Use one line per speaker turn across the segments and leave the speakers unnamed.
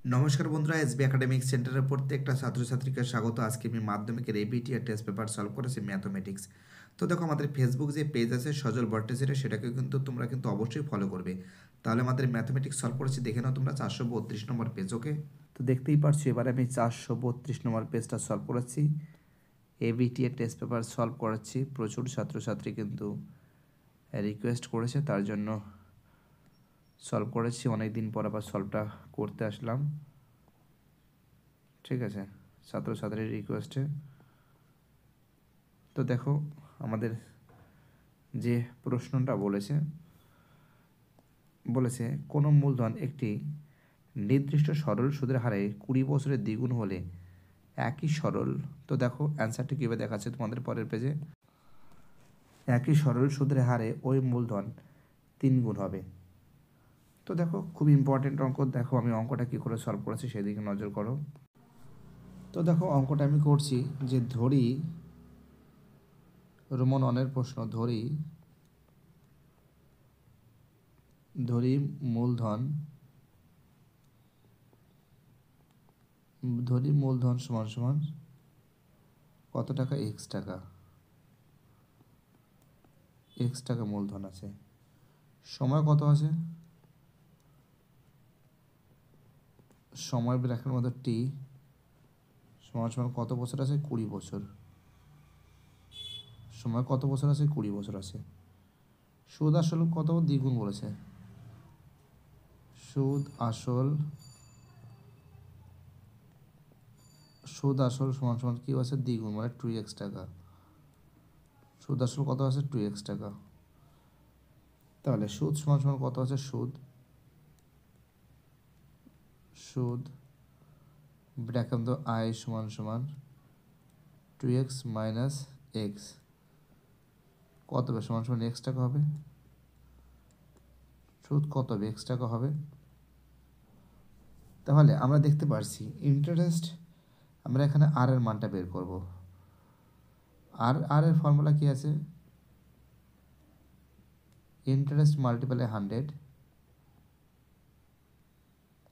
নমস্কার বন্ধুরা, SB academic সেন্টারের প্রত্যেকটা ছাত্রছাত্রীকে স্বাগত। আজকে আমি মাধ্যমিকের এবিটি আর টেস্ট পেপার সলভ করেছি ম্যাথমেটিক্স। তো দেখো, আমাদের ফেসবুক যে পেজ আছে সজল ভট্টাচার্য, সেটাকে কিন্তু তোমরা কিন্তু অবশ্যই ফলো করবে। তাহলে আমাদের ম্যাথমেটিক্স সলভ করেছি, দেখে নাও তোমরা 432 নম্বর পেজ। ওকে, তো দেখতেই পারছো এবার আমি 432 নম্বর পেজটা সলভ করেছি। এবিটি এর টেস্ট পেপার সলভ করাচ্ছি। প্রচুর ছাত্রছাত্রী কিন্তু রিকোয়েস্ট করেছে, তার জন্য সলভ করেছি। অনেক দিন পর আবার সলভটা করতে আসলাম। ঠিক আছে, ছাত্রছাত্রীর রিকোয়েস্টে। তো দেখো, আমাদের যে প্রশ্নটা বলেছে কোনো মূলধন একটি নির্দিষ্ট সরল সুদের হারে 20 বছরের দ্বিগুণ হলে একই সরল, তো দেখো অ্যান্সারটি কীভাবে দেখাচ্ছে তোমাদের পরের পেজে। একই সরল সুদের হারে ওই মূলধন 3 গুণ হবে। তো দেখো, খুব ইম্পর্টেন্ট অঙ্ক। দেখো আমি অঙ্কটা কী করে সলভ করেছি সেদিকে নজর করো। তো দেখো, অঙ্কটা আমি করছি যে ধরি, রোমন অনের প্রশ্ন, ধরি মূলধন সমান সমান কত টাকা? এক্স টাকা মূলধন আছে। সময় কত আছে? সময় ব্র্যাকেটের মধ্যে টি সমান সমান কত বছর আছে? 20 বছর। সময় কত বছর আছে? 20 বছর আছে। সুদ আসল কত? দ্বিগুণ বলেছে। সুদ আসল সমান সমান কী আছে? দ্বিগুণ, মানে 2x টাকা। সুদ আসল কত আছে? 2x টাকা। তাহলে সুদ সমান সমান কত আছে? সুদ ব্র্যাকেট মধ্যে আই সমান সমান 2x মাইনাস এক্স কত হবে? সমান সমান এক্স টাকা হবে। সুদ কত হবে? এক্স টাকা হবে। তাহলে আমরা দেখতে পারছি ইন্টারেস্ট, আমরা এখানে আর এর মানটা বের করব। আর এর ফর্মুলা কি আছে? ইন্টারেস্ট মাল্টিপ্লাই 100,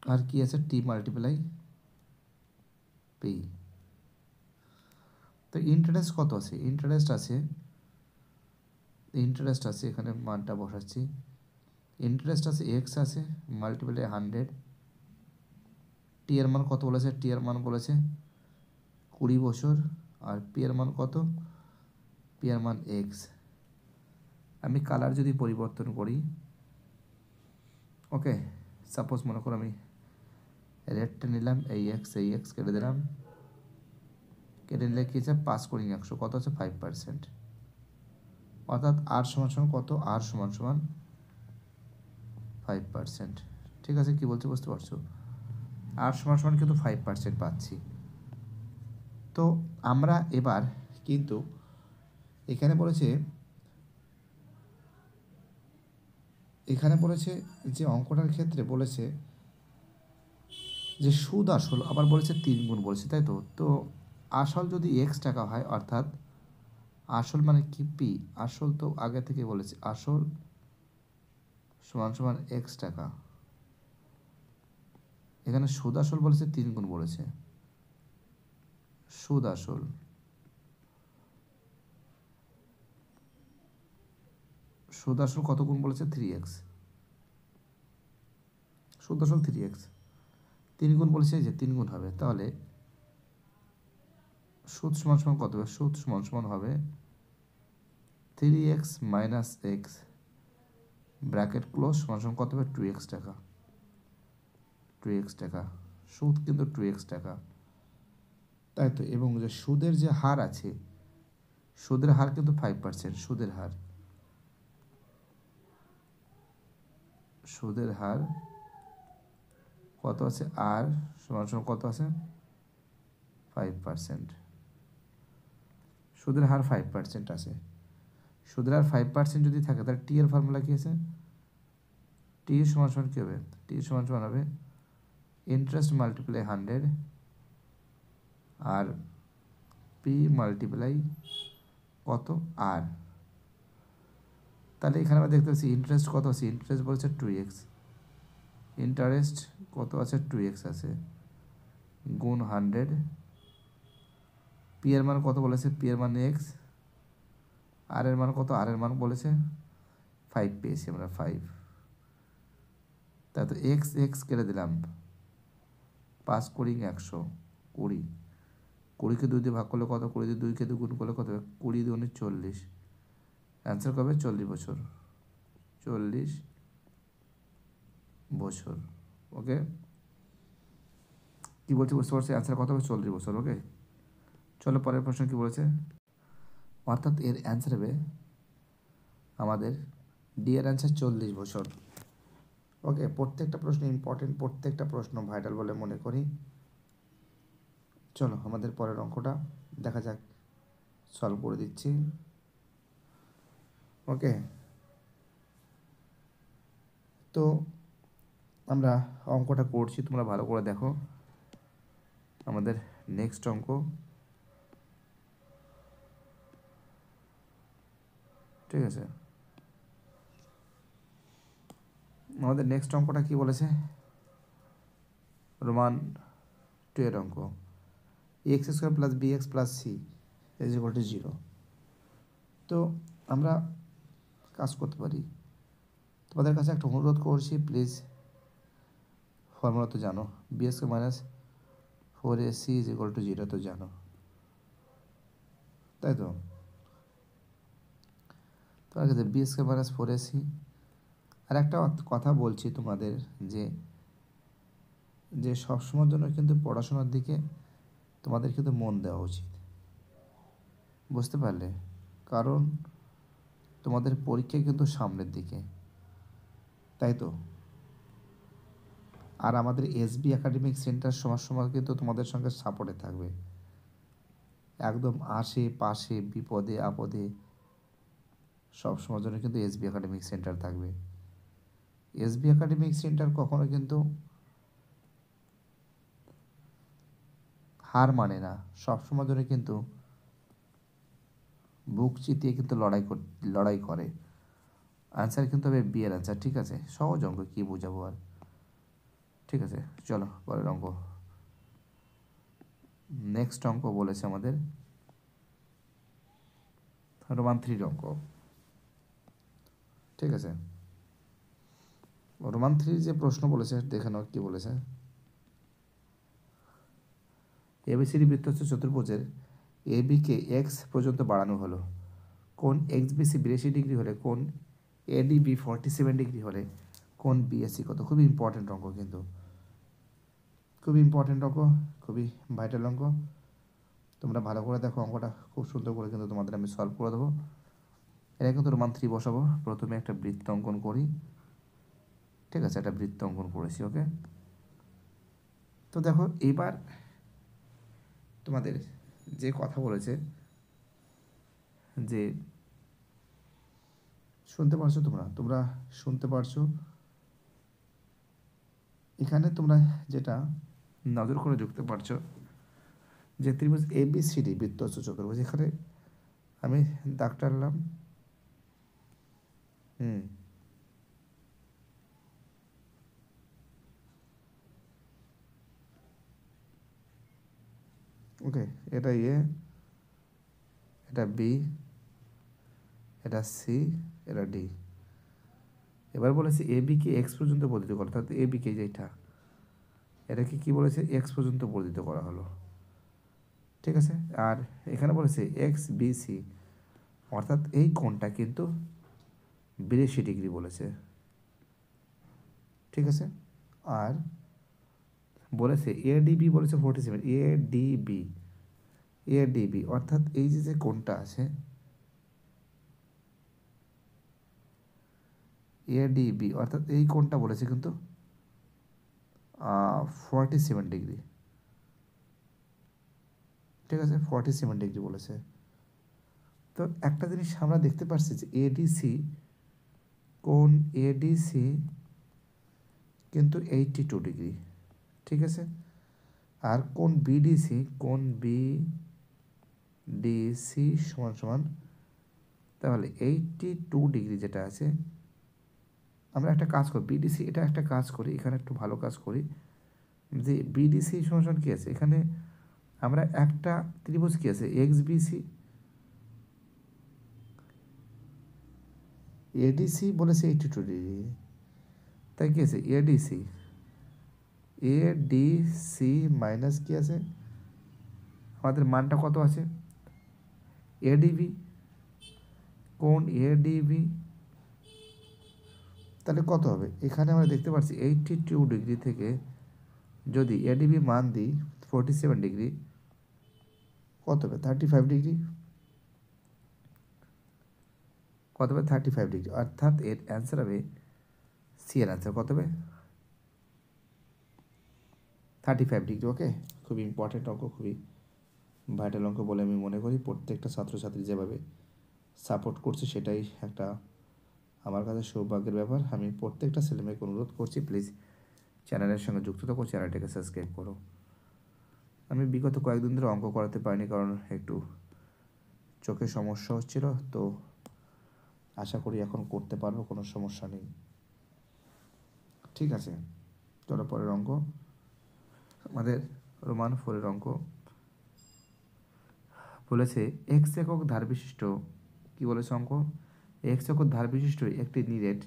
আর কি আছে? টি মাল্টিপ্লাই পি। তো ইন্টারেস্ট কত আছে? ইন্টারেস্ট আছে, এখানে মানটা বসাচ্ছি। ইন্টারেস্ট আছে এক্স আছে, মাল্টিপ্লাই 100। টি এর মান কত বলেছে? টি এর মান বলেছে 20 বছর। আর পি এর মান কত? পি এর মান এক্স। আমি কালার যদি পরিবর্তন করি, ওকে, সাপোজ মনে করো আমি রেডটা নিলাম, এই এক্স কেটে দিলাম। কেটে নিলে কী আছে? 5×100 কত আছে? 5%। অর্থাৎ আর সমান সমান কত? আর সমান সমান 5%। ঠিক আছে, কি বলতে বুঝতে পারছো? আর সমান সমান কিন্তু 5% পাচ্ছি। তো আমরা এবার কিন্তু এখানে বলেছে যে অঙ্কটার ক্ষেত্রে বলেছে যে সুদ আসল, আবার বলেছে 3 গুণ বলেছে, তাই তো? তো আসল যদি এক্স টাকা হয়, অর্থাৎ আসল মানে কি? পি। আসল তো আগে থেকে বলেছে, আসল সমান সমান এক্স টাকা। এখানে সুদ আসল বলেছে 3 গুণ বলেছে। সুদ আসল কত গুণ বলেছে? 3x। সুদ আসল 3x, 3 গুণ বলেছে, যে 3 গুণ হবে। তাহলে সুদ সমান সমান কত হবে? সুদ সমান সমান হবে 3x minus x bracket close সমান সমান কত হবে? 2x টাকা। সুদ কিন্তু 2x টাকা, তাই তো? এবং যে সুদের যে হার আছে, সুদের হার কিন্তু 5%। সুদের হার কত আছে? আর সমান সমান কত আছে? 5%। সুদের হার 5% আছে। সুদের হার 5% যদি থাকে, তাহলে টি এর ফর্মুলা কী আছে? টি সমান সমান কী হবে? টি সমান সমান হবে ইন্টারেস্ট মাল্টিপ্লাই 100 আর পি মাল্টিপ্লাই কত? আর। তাহলে এখানে আমরা দেখতে পাচ্ছি ইন্টারেস্ট কত আছে? ইন্টারেস্ট বলছে 2x, ইন্টারেস্ট কত আছে, 2x আছে, গুণ 100, পি এর মান কত বলেছে, পি এর মান এক্স, আর এর মান কত, আর এর মান বলেছে 5 পেয়েছি আমরা, 5। তাই তো এক্স এক্স কেটে দিলাম, 5 কুড়ি 100, 20, 20কে 2 দিয়ে ভাগ করলে কত, 20 দিয়ে 2কে 2 গুণ করলে কত, 20 2 40, অ্যান্সার কবে, 40 বছর, 40 বছর। ওকে, কী বলছি বুঝতে পারছি, অ্যান্সার কত হবে, 40 বছর। ওকে, চলো পরের প্রশ্ন কী বলেছে, অর্থাৎ এর অ্যান্সার হবে আমাদের ডি এর অ্যান্সার 40 বছর। ওকে, প্রত্যেকটা প্রশ্ন ইম্পর্টেন্ট, প্রত্যেকটা প্রশ্ন ভাইটাল বলে মনে করি। চলো আমাদের পরের অঙ্কটা দেখা যাক, সলভ করে দিচ্ছি। ওকে, তো আমরা অঙ্কটা করছি, তোমরা ভালো করে দেখো। আমাদের নেক্সট অঙ্ক, ঠিক আছে, আমাদের নেক্সট অঙ্কটা কি বলেছে, রোমান 2 এর অঙ্ক, X square plus B X plus C is equal to 0। তো আমরা কাজ করতে পারি, তোমাদের কাছে একটা অনুরোধ করছি, প্লিজ ফর্মুলা তো জানো, B square minus 4ac is equal to 0 তো জানো, তাই তো? তোমার কাছে বি স্কোয়ার মাইনাস 4ac, আর একটা কথা বলছি তোমাদের, যে যে সবসময়ের জন্য কিন্তু পড়াশোনার দিকে তোমাদের কিন্তু মন দেওয়া উচিত, বুঝতে পারলে? কারণ তোমাদের পরীক্ষা কিন্তু সামনের দিকে, তাই তো? আর আমাদের এসবি একাডেমিক সেন্টার সময় কিন্তু তোমাদের সঙ্গে সাপোর্টে থাকবে, একদম আশেপাশে বিপদে আপদে সবসময়ের জন্য কিন্তু এসবি একাডেমিক সেন্টার থাকবে। এসবি একাডেমিক সেন্টার কখনো কিন্তু হার মানে না, সবসময় জন্য কিন্তু বুক চিতিয়ে কিন্তু লড়াই করে। আনসার কিন্তু হবে বি এর আনসার, ঠিক আছে? সহজ অঙ্ক, কী বোঝাবো আর, ঠিক আছে? চলো পরের অঙ্ক, নেক্সট অঙ্ক বলেছে আমাদের রোমান 3 অঙ্ক, ঠিক আছে? রোমান 3 যে প্রশ্ন বলেছে দেখে নাও কী বলেছে। এবিসিডি বৃত্তস্থ চতুর্ভুজের এবিকে এক্স পর্যন্ত বাড়ানো হলো, কোন এক্স বিসি 82 ডিগ্রি হলে, কোন এডিবি 47 ডিগ্রি হলে, কোন বিএসসি কত। খুবই ইম্পর্টেন্ট অঙ্ক, কিন্তু খুবই ইম্পর্টেন্ট অঙ্ক, খুবই ভাইটাল অঙ্ক। তোমরা ভালো করে দেখো অঙ্কটা, খুব সুন্দর করে কিন্তু তোমাদের আমি সলভ করে দেবো। এটা কিন্তু রোমান 3 বসাবো, প্রথমে একটা বৃত্ত অঙ্কন করি, ঠিক আছে? একটা বৃত্ত অঙ্কন করেছি। ওকে, তো দেখো এইবার তোমাদের যে কথা বলেছে, যে শুনতে পারছো তোমরা, তোমরা শুনতে পারছো? এখানে তোমরা যেটা নজর করে দেখতে পারছো, যে ত্রিভুজ এবিসিডি বৃত্তস্থ চতুর্ভুজ, এখানে আমি দাগ টানলাম, ওকে, এটা এ, এটা বি, এটা সি, এটা ডি। এবার বলেছে এ বিকে এক্স পর্যন্ত বর্ধিত করা, অর্থাৎ এ বিকে যেটা, এটাকে কি বলেছে, এক্স পর্যন্ত বর্ধিত করা হলো, ঠিক আছে? আর এখানে বলেছে এক্স বি সি, অর্থাৎ এই কোণটা কিন্তু 82 ডিগ্রি বলেছে, ঠিক আছে? আর বলেছে এডিবি বলেছে 47, এডিবি অর্থাৎ এই যে কোণটা আছে, এডিবি অর্থাৎ এই কোণটা বলেছে কিন্তু 47 ডিগ্রি, ঠিক আছে? 47 ডিগ্রি বলেছে। তো একটা জিনিস আমরা দেখতে পাচ্ছি যে এডিসি, কোণ এডিসি কিন্তু 82 ডিগ্রি, ঠিক আছে? আর কোণ বিডিসি, কোণ বিডিসি সমান সমান, তাহলে 82 ডিগ্রি যেটা আছে, আমরা একটা কাজ করি বিডিসি, এটা একটা কাজ করি, এখানে একটু ভালো কাজ করি যে বিডিসি সমান কী আছে এখানে, আমরা একটা ত্রিভুজ কী আছে এক্স বিসি, এডিসি বলেছে 82 ডিগ্রি, তাই কী আছে এডিসি, এডিসি মাইনাস কী আছে আমাদের মানটা কত আছে এডিবি, কোণ এডিবি, তাহলে কত হবে এখানে আমরা দেখতে পাচ্ছি 82 ডিগ্রি থেকে যদি এডিবি মান দিই 47 ডিগ্রি, কত হবে 35 ডিগ্রি, কত হবে 35 ডিগ্রি, অর্থাৎ এর অ্যান্সার হবে সি এর অ্যান্সার কত হবে 35 ডিগ্রি। ওকে, খুবই ইম্পর্টেন্ট অঙ্ক, খুবই ভাইটাল অঙ্ক বলে আমি মনে করি। প্রত্যেকটা ছাত্রছাত্রী যেভাবে সাপোর্ট করছে সেটাই একটা আমার কাছে সৌভাগ্যের ব্যাপার। আমি প্রত্যেকটা ছেলেমেয়েকে অনুরোধ করছি প্লিজ চ্যানেলের সঙ্গে যুক্ত থাকো, চ্যানেলটাকে সাবস্ক্রাইব করো। আমি বিগত কয়েকদিন ধরে অঙ্ক করাতে পারিনি কারণ একটু চোখে সমস্যা হচ্ছিল, তো আশা করি এখন করতে পারবো, কোনো সমস্যা নেই। ঠিক আছে, চলো পরের অঙ্ক, আমাদের রোমান 4-এর অঙ্ক বলেছে এক্স একক ধার বিশিষ্ট, কী বলেছে অঙ্ক, এক্স একক ধার বিশিষ্ট একটি নিরেট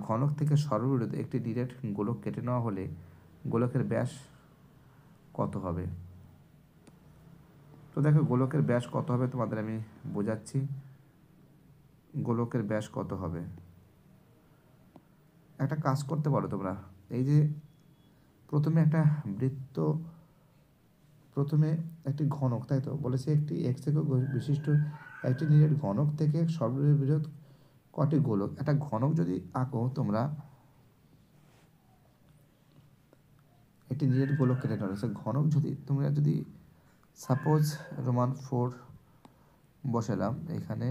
ঘনক থেকে সর্ববিরোধ একটি নিরেট গোলক কেটে নেওয়া হলে গোলকের ব্যাস কত হবে। তো দেখো গোলকের ব্যাস কত হবে তোমাদের আমি বোঝাচ্ছি। গোলকের ব্যাস কত হবে, একটা কাজ করতে পারো তোমরা, এই যে প্রথমে একটা বৃত্ত, প্রথমে একটি ঘনক, তাই তো বলেছে একটি এক্স একক বিশিষ্ট একটি নিরেট ঘনক থেকে সর্ববিরোধ কটি গোলক, একটা ঘনক যদি আঁকো তোমরা, একটি নিরেট গোলক কেটে নেওয়া হয়েছে, ঘনক যদি তোমরা যদি সাপোজ রোমান 4 বসালাম এখানে,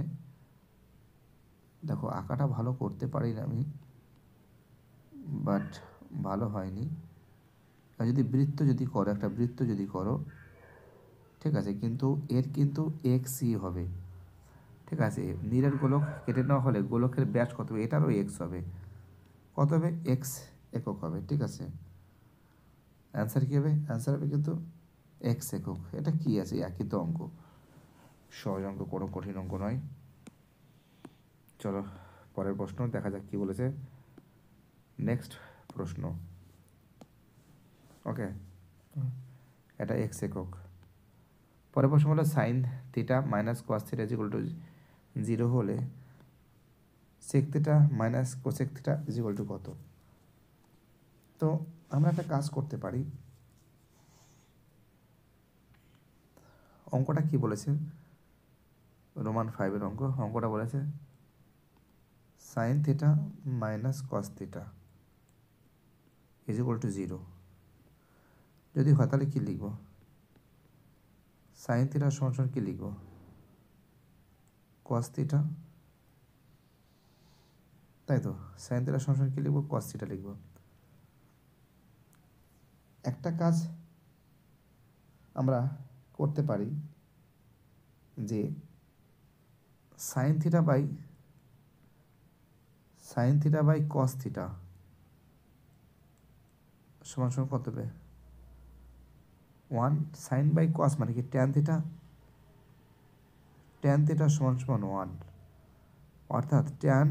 দেখো আঁকাটা ভালো করতে পারি না আমি, বাট ভালো হয়নি। আর যদি বৃত্ত যদি করো, একটা বৃত্ত যদি করো, ঠিক আছে, কিন্তু এর কিন্তু এক্সই হবে, ঠিক আছে, নিরেট গোলক কেটে নেওয়া হলে গোলকের ব্যাস কত হবে, এটারও এক্স হবে, কত হবে এক্স একক হবে, ঠিক আছে। অ্যান্সার কী হবে, অ্যান্সার হবে কিন্তু এক্স একক। এটা কি আছে, একই তো অঙ্ক, সহজ অঙ্ক, কোনো কঠিন অঙ্ক নয়। চলো পরের প্রশ্ন দেখা যাক কি বলেছে, নেক্সট প্রশ্ন। ওকে, এটা এক্স একক। পরের প্রশ্ন হলো sine theta minus cos theta equal to 0 হলে sec theta minus cosec theta equal to কত। তো আমরা একটা কাজ করতে পারি, অঙ্কটা কি বলেছে, রোমান 5-এর অঙ্ক, অঙ্কটা বলেছে sign theta minus cos theta equal to 0 যদি হয় তাহলে কী লিখব, সাইন থিটা সমান কী লিখব কস থিটা, তাই তো, সাইন থিটা সমান কী লিখব কস থিটা লিখব। একটা কাজ আমরা করতে পারি যে sine theta by cos theta সমান কত হবে 1, সাইন বাই কস মানে কি ট্যান থিটা সমান 1, অর্থাৎ ট্যান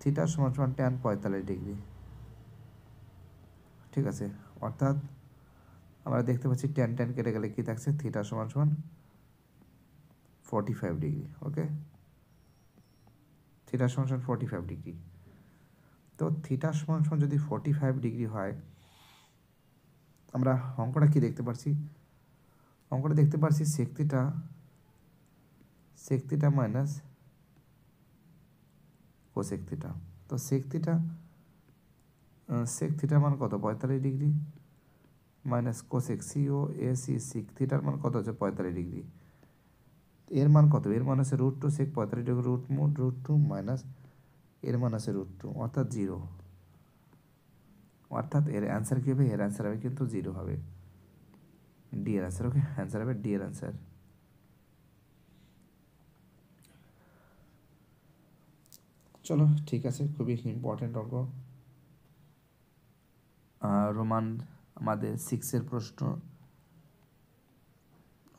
থিটা সমান ট্যান 45 ডিগ্রি, ঠিক আছে। অর্থাৎ আমরা দেখতে পাচ্ছি ট্যান ট্যান কেটে গেলে কী থাকছে, থিটা সমান 45 ডিগ্রি। ওকে, থিটা সমান 45 ডিগ্রি। তো থিটা সমান যদি 45 ডিগ্রি হয়, আমরা অঙ্কটা কি দেখতে পাচ্ছি, অঙ্কটা দেখতে পাচ্ছি sec theta minus cosec theta. তো সেক থিটা মান কত 45 ডিগ্রি মাইনাস কোসেক সিও এসি সিক থিটার মান কত হচ্ছে 45 ডিগ্রি, এর মান কত, এর মান আছে √2 সেক 45 ডিগ্রি √2 মাইনাস এর মান আছে √2 অর্থাৎ 0, অর্থাৎ এর অ্যান্সার কী হবে, এর অ্যান্সার হবে কিন্তু 0 হবে, ডি এর অ্যান্সার। ওকে, অ্যান্সার হবে ডি এর অ্যান্সার। চলো ঠিক আছে, খুবই ইম্পর্টেন্ট অঙ্ক। রোমান আমাদের 6-এর প্রশ্ন।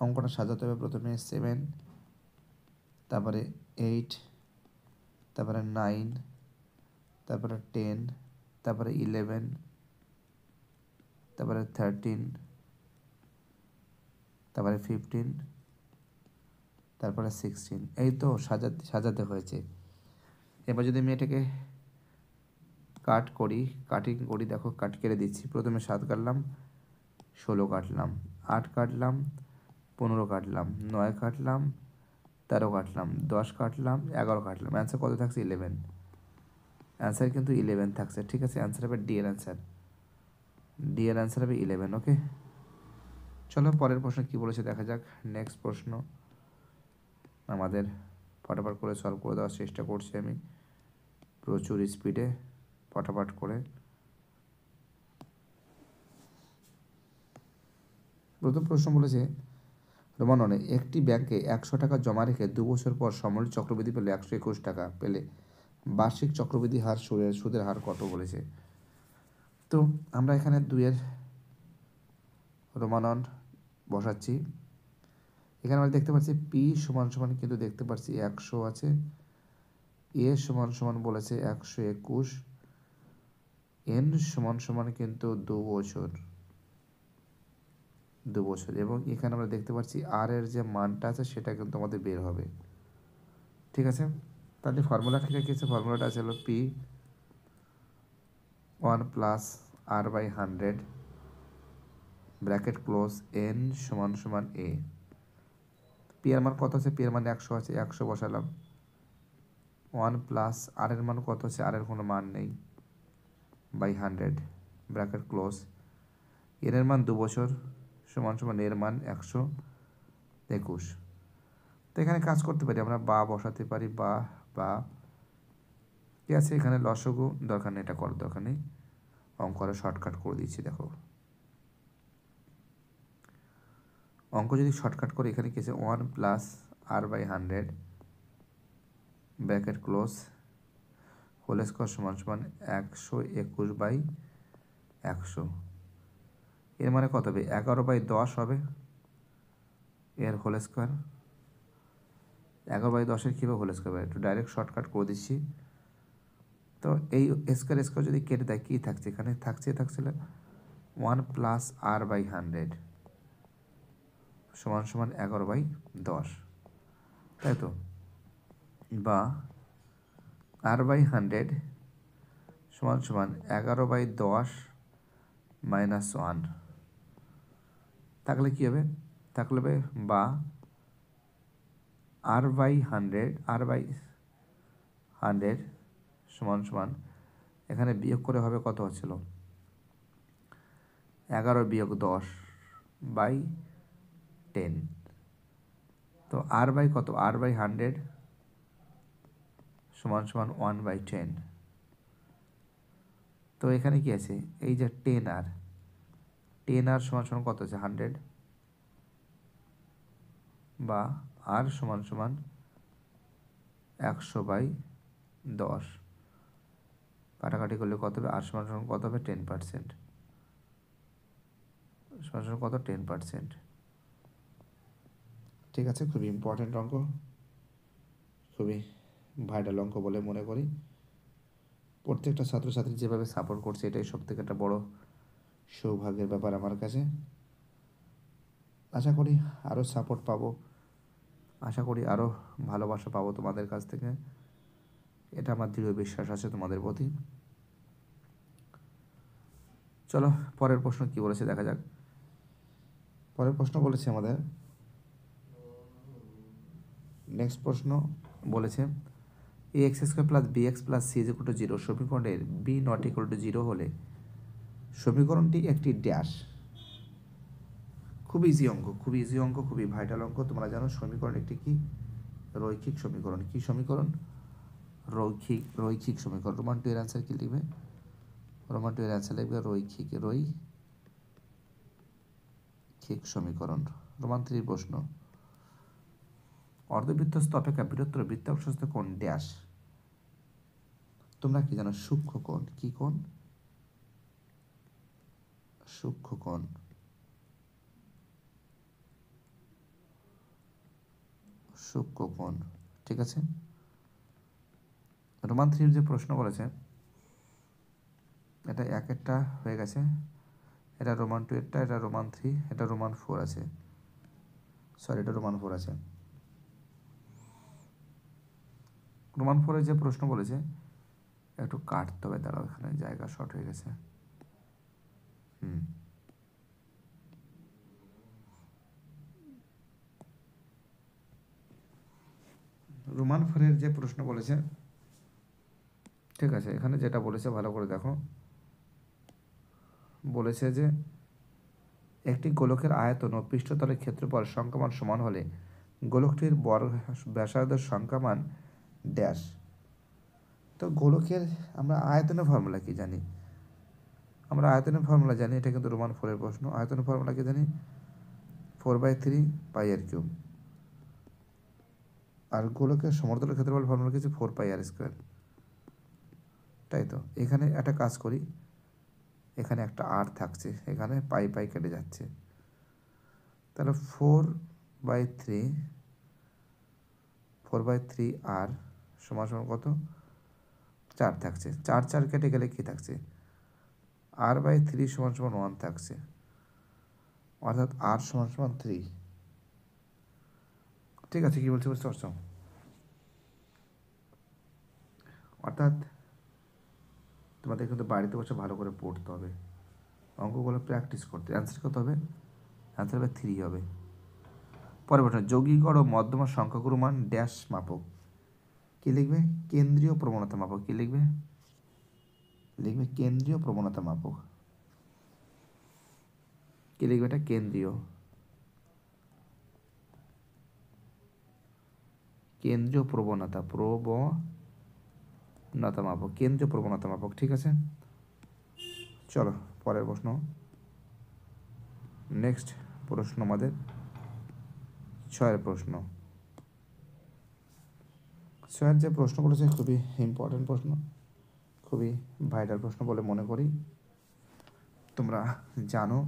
অঙ্কটা সাজাতে হবে প্রথমে 7, তারপরে 8, তারপরে 9, তারপরে 10, তারপরে 11, তারপরে 13, তারপরে 15, তারপরে 16। এই তো সাজাতে হয়েছে। এবার যদি আমি এটাকে কাটিং করি, দেখো কাট কেটে দিচ্ছি। প্রথমে 7 কাটলাম, 16 কাটলাম, 8 কাটলাম, 15 কাটলাম, 9 কাটলাম, 13 কাটলাম, 10 কাটলাম, 11 কাটলাম। অ্যান্সার কত থাকছে? 11। অ্যান্সার কিন্তু 11 থাকছে। ঠিক আছে, অ্যান্সার হবে ডি এর অ্যান্সার। ডি এর অ্যান্সার হবে 11। ওকে, চলো পরের প্রশ্ন কী বলেছে দেখা যাক। নেক্সট প্রশ্ন আমাদের ফটাফট করে সলভ করে দেওয়ার চেষ্টা করছি আমি, প্রচুর স্পিডে ফটাফট করে। প্রথম প্রশ্ন বলেছে, রোমাননে একটি ব্যাংকে 100 টাকা জমা রেখে 2 বছর পর সম্মিলিত চক্রবৃদ্ধি পেলে 121 টাকা পেলে বার্ষিক চক্রবৃদ্ধি হার সুদের হার কত বলেছে। তো আমরা এখানে 2-এর রোমানন বসাচ্ছি। এখানে আমরা দেখতে পাচ্ছি পি সমান সমান কিন্তু দেখতে পাচ্ছি 100 আছে, এ সমান সমান বলেছে 121, এন সমান সমান কিন্তু 2 বছর, এবং এখানে আমরা দেখতে পাচ্ছি আর এর যে মানটা আছে সেটা কিন্তু আমাদের বের হবে। ঠিক আছে, তাহলে ফর্মুলাটা কি আছে? ফর্মুলাটা আছে হলো P 1 plus R by 100 bracket close N সমান সমান এ। পি এর মান কত আছে? পি এর মান 100 আছে, 100 বসালাম। 1 প্লাস আর এর মান কত আছে? আর এর কোনো মান নেই, বাই 100 ব্র্যাকেট ক্লোজ। এর মান 2 বছর সমান সমান এর মান 121। তো এখানে কাজ করতে পারি আমরা, বা বসাতে পারি, বা ঠিক আছে। এখানে লসগু দরকার নেই, এটা করার দরকার নেই, অঙ্ক করে শর্টকাট করে দিচ্ছি। দেখো অঙ্ক যদি শর্টকাট করে, এখানে কি আছে? 1 plus R by 100 bracket close whole square সমান সমান 121/100। এর মানে কত হবে? 11/10 হবে এর হোল স্কোয়ার। 11/10 কীভাবে হোল স্কোয়ার? একটু ডাইরেক্ট শর্টকাট করে দিচ্ছি। তো এই স্কোয়ার যদি কেটে দেয় কী থাকছে? এখানে থাকছিল 1 প্লাস আর বাই 100 সমান সমান 11/10, তাই তো? বা আর বাই 100 সমান সমান 11/10 মাইনাস 1 থাকলে কী হবে? থাকলে হবে বা আর বাই 100 সমান সমান, এখানে বিয়োগ করে হবে কত হচ্ছিল? 11-10/10। তো আর বাই কত? আর বাই 100 সমান সমান 1/10। তো এখানে কি আছে? এই যে 10R সমান সমান কত আছে? 100, বা আর সমান সমান 100/10। কাটাকাটি করলে কত হবে? আর সমান সমান কত হবে? 10%। সমান সমান কত? 10%। ঠিক আছে, খুবই ইম্পর্ট্যান্ট অঙ্ক, খুবই ভাইটাল অঙ্ক বলে মনে করি। প্রত্যেকটা ছাত্রছাত্রী যেভাবে সাপোর্ট করছে, এটাই সবথেকে একটা বড় সৌভাগ্যের ব্যাপার আমার কাছে। আশা করি আরও সাপোর্ট পাবো, আশা করি আরও ভালোবাসা পাবো তোমাদের কাছ থেকে। এটা আমার দৃঢ় বিশ্বাস আছে তোমাদের প্রতি। চলো পরের প্রশ্ন কি বলেছে দেখা যাক। পরের প্রশ্ন বলেছে আমাদের, নেক্সট প্রশ্ন বলেছে ax² plus bx plus c = 0 সমীকরণের b ≠ 0 হলে সমীকরণটি একটি ড্যাশ। খুব ইজি অঙ্ক, খুবই ভাইটাল অঙ্ক। তোমরা জানো সমীকরণ একটি কি? রৈখিক সমীকরণ। কি সমীকরণ? রৈখিক সমীকরণ। রোমান 2 এর অ্যান্সার কি লিখবে? রোমান 2 এর অ্যান্সার লিখবে রৈখিক সমীকরণ। রোমান 3 প্রশ্ন, অর্ধবৃত্তস্থ অপেক্ষা বৃহত্তর বৃত্তাংশস্থ কোণ ড্যাশ। তোমরা কি জানো সূক্ষ্মকোণ কি কোণ? সূক্ষ্মকোণ। সূক্ষ্মকোণ, ঠিক আছে। রোমান থ্রির যে প্রশ্ন বলেছে এটা একটা হয়ে গেছে, এটা রোমান টু এরটা, এটা রোমান থ্রি, এটা রোমান ফোর আছে, সরি এটা রোমান ফোর আছে। রোমান ফোরের যে প্রশ্ন বলেছে একটু কাটতে হবে, দাঁড়াও এখানে জায়গা শর্ট হয়ে গেছে। রোমান ফোরের যে প্রশ্ন বলেছে, ঠিক আছে, এখানে যেটা বলেছে ভালো করে দেখো। বলেছে যে একটি গোলকের আয়তন ও পৃষ্ঠতলের ক্ষেত্রফল সংখ্যামান সমান হলে গোলকটির ব্যাসার্ধের সংখ্যামান ড্যাশ। তো গোলকের আমরা আয়তনের ফর্মুলা কি জানি? আমরা আয়তনের ফর্মুলা জানি, এটা কিন্তু রোমান ফোরের প্রশ্ন। আয়তনের ফর্মুলা কি জানি? 4/3 পাই আর কিউব। আর গোলকের সমতলের ক্ষেত্রফল ফর্মুলা কিছু 4πr²। তাই তো, এখানে একটা কাজ করি, এখানে একটা আর থাকছে, এখানে পাই পাই কেটে যাচ্ছে, তাহলে 4/3 আর সমান সমান কত? 4 থাকছে। 4 কেটে গেলে কি থাকছে? r/3 সমান সমান 1 থাকছে, অর্থাৎ r সমান সমান 3। ঠিক আছে, কি বলছি বুঝতে পারছো? অর্থাৎ তোমাদের কিন্তু বাড়িতে বসে ভালো করে পড়তে হবে, অঙ্কগুলো প্র্যাকটিস করতে। অ্যান্সার কত হবে? অ্যান্সার হবে 3 হবে। পরের প্রশ্ন, যৌগিকগড় ও মধ্যমা সংখ্যাগুরু মান ড্যাশ মাপক। কি লিখবে? কেন্দ্রীয় প্রবণতা মাপক। কি লিখবে? লিখবে কেন্দ্রীয় প্রবণতা মাপক। কি লিখবে? এটা কেন্দ্রীয় প্রবণতা মাপক, কেন্দ্রীয় প্রবণতা মাপক, ঠিক আছে। চলো পরের প্রশ্ন। নেক্সট প্রশ্ন আমাদের 6 প্রশ্ন। 6 যে প্রশ্ন করেছে খুবই ইম্পর্টেন্ট প্রশ্ন, খুবই ভাইটাল প্রশ্ন বলে মনে করি। তোমরা জানো,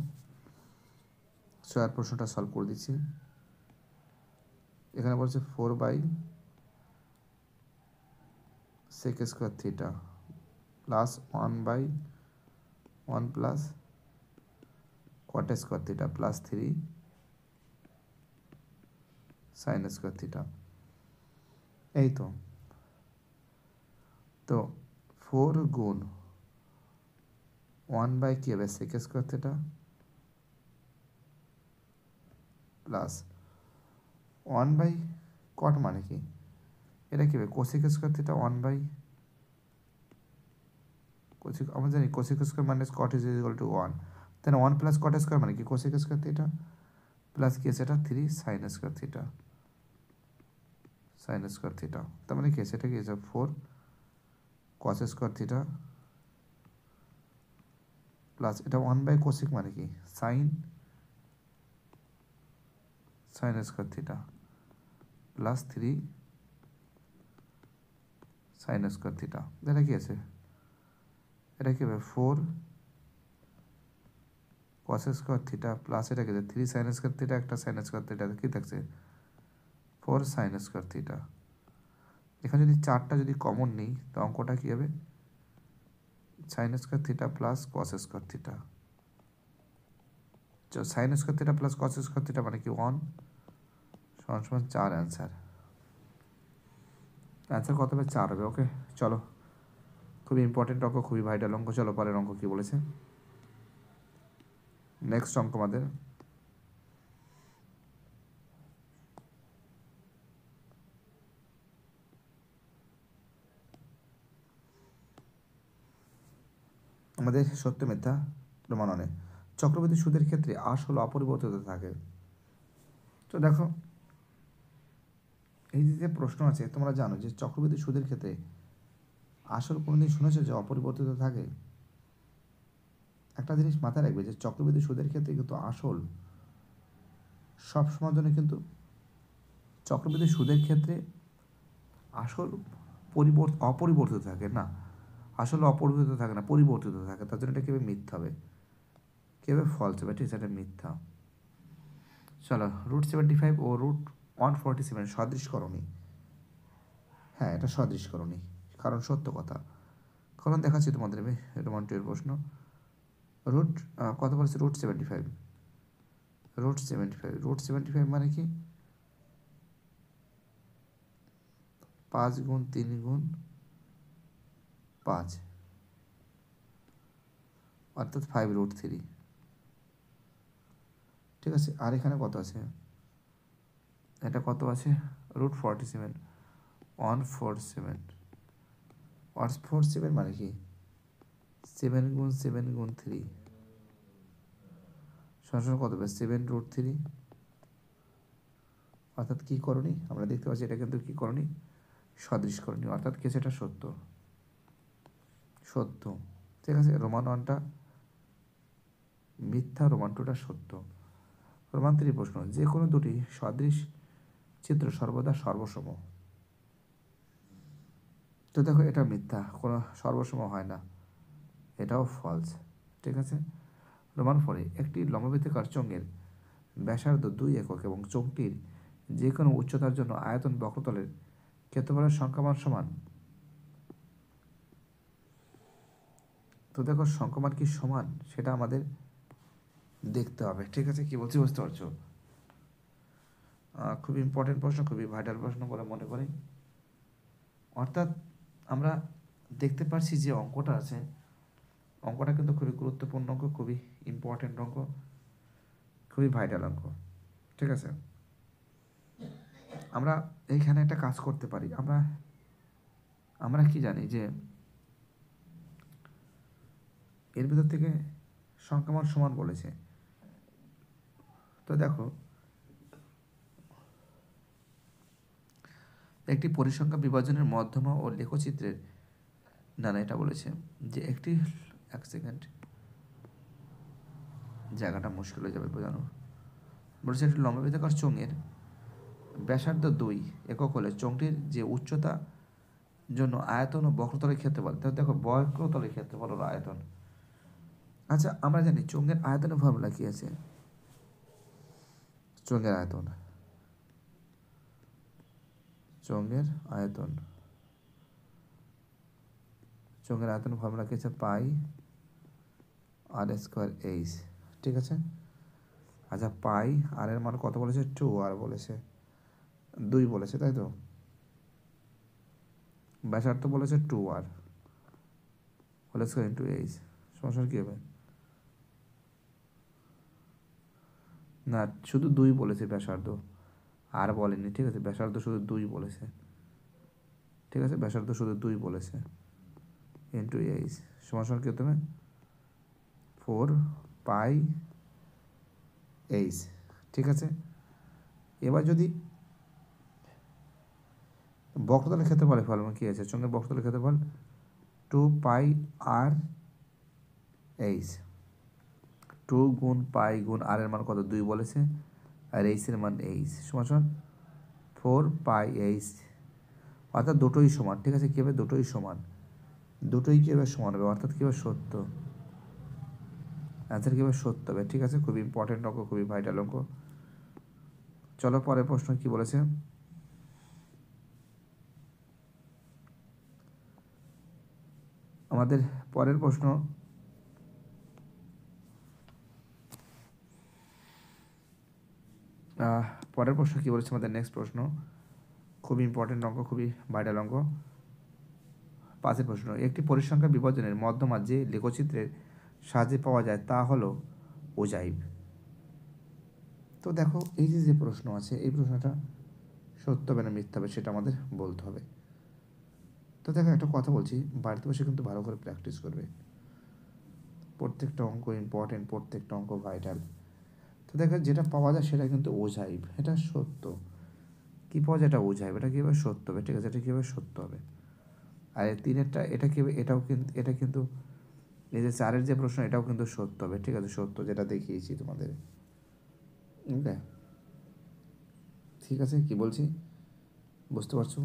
6 প্রশ্নটা সলভ করে দিচ্ছি। এখানে বলছে 4/sec² theta plus 1/1 plus cot² theta plus 3 sin² theta. এই তো 4 গুণ 1 কি হবে? sec² থিটা প্লাস 1/cot মানে কি? এটা কি হবে? cosec² থিটা 1/, আমরা জানি cosec² minus cot is equal two 1, তাহলে 1 প্লাস cot² মানে কি? cosec² থিটা প্লাস কি আছে? এটা 3 sin² থিটা, তার মানে কি আছে? এটা কি আছে? 4 cos² থিটা প্লাস এটা 1/cosec মানে কি? sin² theta plus 3 sin² theta. এটা কি আছে? এটা কি হবে? 4 cos² থিটা প্লাস এটা কি আছে? 3 sin² থিটা, একটা sin² থিটা, কি থাকছে? 4 sin² থিটা। এখানে যদি 4টা যদি কমন নিই তো অঙ্কটা কি হবে? sin² theta plus cos² theta. sin² theta plus cos² theta মানে কি? 1 সমান সমান 4 অ্যান্সার কত হবে? 4 হবে। ওকে, চলো, খুবই ইম্পর্টেন্ট অঙ্ক, খুবই ভাইটাল অঙ্ক। চলো পরের অঙ্ক কি বলেছে। নেক্সট অঙ্ক আমাদের সত্য মিথ্যা প্রমাণনে চক্রবৃদ্ধি সুদের ক্ষেত্রে আসল অপরিবর্তিত থাকে। তো দেখো, এই যে প্রশ্ন আছে, তোমরা জানো যে চক্রবৃদ্ধি সুদের ক্ষেত্রে আসল কোনোদিন শুনেছো যে অপরিবর্তিত থাকে? একটা জিনিস মাথায় রাখবে যে চক্রবৃদ্ধি সুদের ক্ষেত্রে কিন্তু আসল সবসময়ের জন্য কিন্তু চক্রবৃদ্ধি সুদের ক্ষেত্রে আসল অপরিবর্তিত থাকে না, আসলে অপরিবর্তিত থাকে না, পরিবর্তিত থাকে, তার জন্য এটা কীভাবে মিথ্যা হবে, কীভাবে ফলস হবে, ঠিক আছে, এটা মিথ্যা। চলো, √75 ও √147 সদৃশকরণী। হ্যাঁ, এটা সদৃশকরণী, কারণ সত্য কথা। কারণ দেখাচ্ছি তোমাদের আমি, এটা 1-2 প্রশ্ন। রুট কত বলেছে, √75, √75 মানে কি, 5 গুণ 3 গুণ 5, অর্থাৎ 5√3, ঠিক আছে। আর এখানে কত আছে, এটা কত আছে, √47, 147 মানে কি, 7 গুণ 7 গুণ 3 সমান কত হবে, 7√3, অর্থাৎ কী করণী আমরা দেখতে পাচ্ছি, এটা কিন্তু কী করণী, সদৃশকরণী, অর্থাৎ কি সেটা সত্য, সত্য, ঠিক আছে। রোমান 1টা মিথ্যা, রোমান 2টা সত্য। রোমান 3 প্রশ্ন, যে কোনো দুটি সদৃশ চিত্র সর্বদা সর্বসম। তো দেখো, এটা মিথ্যা, কোনো সর্বসম হয় না, এটাও ফলস, ঠিক আছে। রোমান 4, একটি লম্ববৃত্তাকার চোঙের ব্যাসার্ধ 2 একক এবং চোঙটির যে কোনো উচ্চতার জন্য আয়তন বক্রতলের ক্ষেত্রফলের সংখ্যামান সমান। তো দেখো, সংখ্যামান কি সমান সেটা আমাদের দেখতে হবে, ঠিক আছে। কি বলছি বুঝতে পারছো, খুব ইম্পর্টেন্ট প্রশ্ন, খুবই ভাইটাল প্রশ্ন বলে মনে করি। অর্থাৎ আমরা দেখতে পাচ্ছি যে অঙ্কটা আছে, অঙ্কটা কিন্তু খুবই গুরুত্বপূর্ণ অঙ্ক, খুবই ইম্পর্টেন্ট অঙ্ক, খুবই ভাইটাল অঙ্ক, ঠিক আছে। আমরা এইখানে একটা কাজ করতে পারি, আমরা কি জানি যে এর ভিতর থেকে সংখ্যামান সমান বলেছে। তো দেখো, একটি পরিসংখ্যা বিভাজনের মধ্যমা ও লেখচিত্রের, না এটা বলেছে যে একটি, 1 সেকেন্ড, জায়গাটা মুশকিল হয়ে যাবে বোঝানো। বলেছে একটি লম্ববৃত্তাকার চোঙের ব্যাসার্ধ 2 একক হলে চোঙটির যে উচ্চতা জন্য আয়তন ও বক্রতলের ক্ষেত্রফল, তাহলে দেখো বক্রতলের ক্ষেত্রফল হলো আয়তন। আচ্ছা, আমরা জানি চোঙের আয়তনের ফর্মুলা কি আছে, চোঙের আয়তন, চোঙের আয়তন, চোঙের আয়তন ফর্মুলা কি আছে, পাই r²h, ঠিক আছে। আচ্ছা, পাই আর এর মান কত বলেছে, 2r বলেছে, 2 বলেছে, তাই তো। ব্যাসার্ধ বলেছে 2r whole square into h, সমস্যা কী হবে, না শুধু 2 বলেছে ব্যাসার্ধ, আর বলেনি, ঠিক আছে। ব্যাসার্ধ শুধু 2 বলেছে, ঠিক আছে, ব্যাসার্ধ শুধু 2 বলেছে, ইন্টু h সমান কী হতে হবে, 4πh, ঠিক আছে। এবার যদি বক্রতলের ক্ষেত্রফলের ফর্মুলা কী আছে, চোঙের বক্রতলের ক্ষেত্রফল 2πr/h, 2 গুণ পাই গুণ আর এর মান কত, 2 বলেছে, আর h এর মান h সমান 4πh, অর্থাৎ দুটোই সমান, ঠিক আছে। কীভাবে দুটোই সমান, দুটোই কীভাবে সমান হবে, অর্থাৎ কীভাবে সত্য, অ্যান্সার কীভাবে সত্য হবে, ঠিক আছে। খুবই ইম্পর্টেন্ট অঙ্ক, খুবই ভাইটাল অঙ্ক। চলো পরের প্রশ্ন কি বলেছে, আমাদের পরের প্রশ্ন, পরের প্রশ্ন কি বলেছে আমাদের নেক্সট প্রশ্ন, খুবই ইম্পর্টেন্ট অঙ্ক, খুবই ভাইটাল অঙ্ক। 5 প্রশ্ন, একটি পরিসংখ্যা বিভাজনের মধ্যমা যে লেখচিত্রের সাহায্যে পাওয়া যায় তা হলো ওজাইভ। তো দেখো, এই যে প্রশ্ন আছে, এই প্রশ্নটা সত্য হবে না মিথ্যা হবে সেটা আমাদের বলতে হবে। তো দেখো, একটা কথা বলছি, বাড়িতে বসে কিন্তু ভালো করে প্র্যাকটিস করবে, প্রত্যেকটা অঙ্ক ইম্পর্টেন্ট, প্রত্যেকটা অঙ্ক ভাইটাল। তো দেখো, যেটা পাওয়া যায় সেটা কিন্তু ওজাইভ, এটা সত্য। কী পাওয়া যায়, এটা ওজাইভ, এটা কীভাবে সত্য হবে, ঠিক আছে, এটা কীভাবে সত্য হবে। আর 3-এরটা এটা কীভাবে, এটা কিন্তু এই যে 4-এর যে প্রশ্ন, এটাও কিন্তু সত্য হবে, ঠিক আছে, সত্য, যেটা দেখিয়েছি তোমাদের, ওকে, ঠিক আছে। কি বলছি বুঝতে পারছো।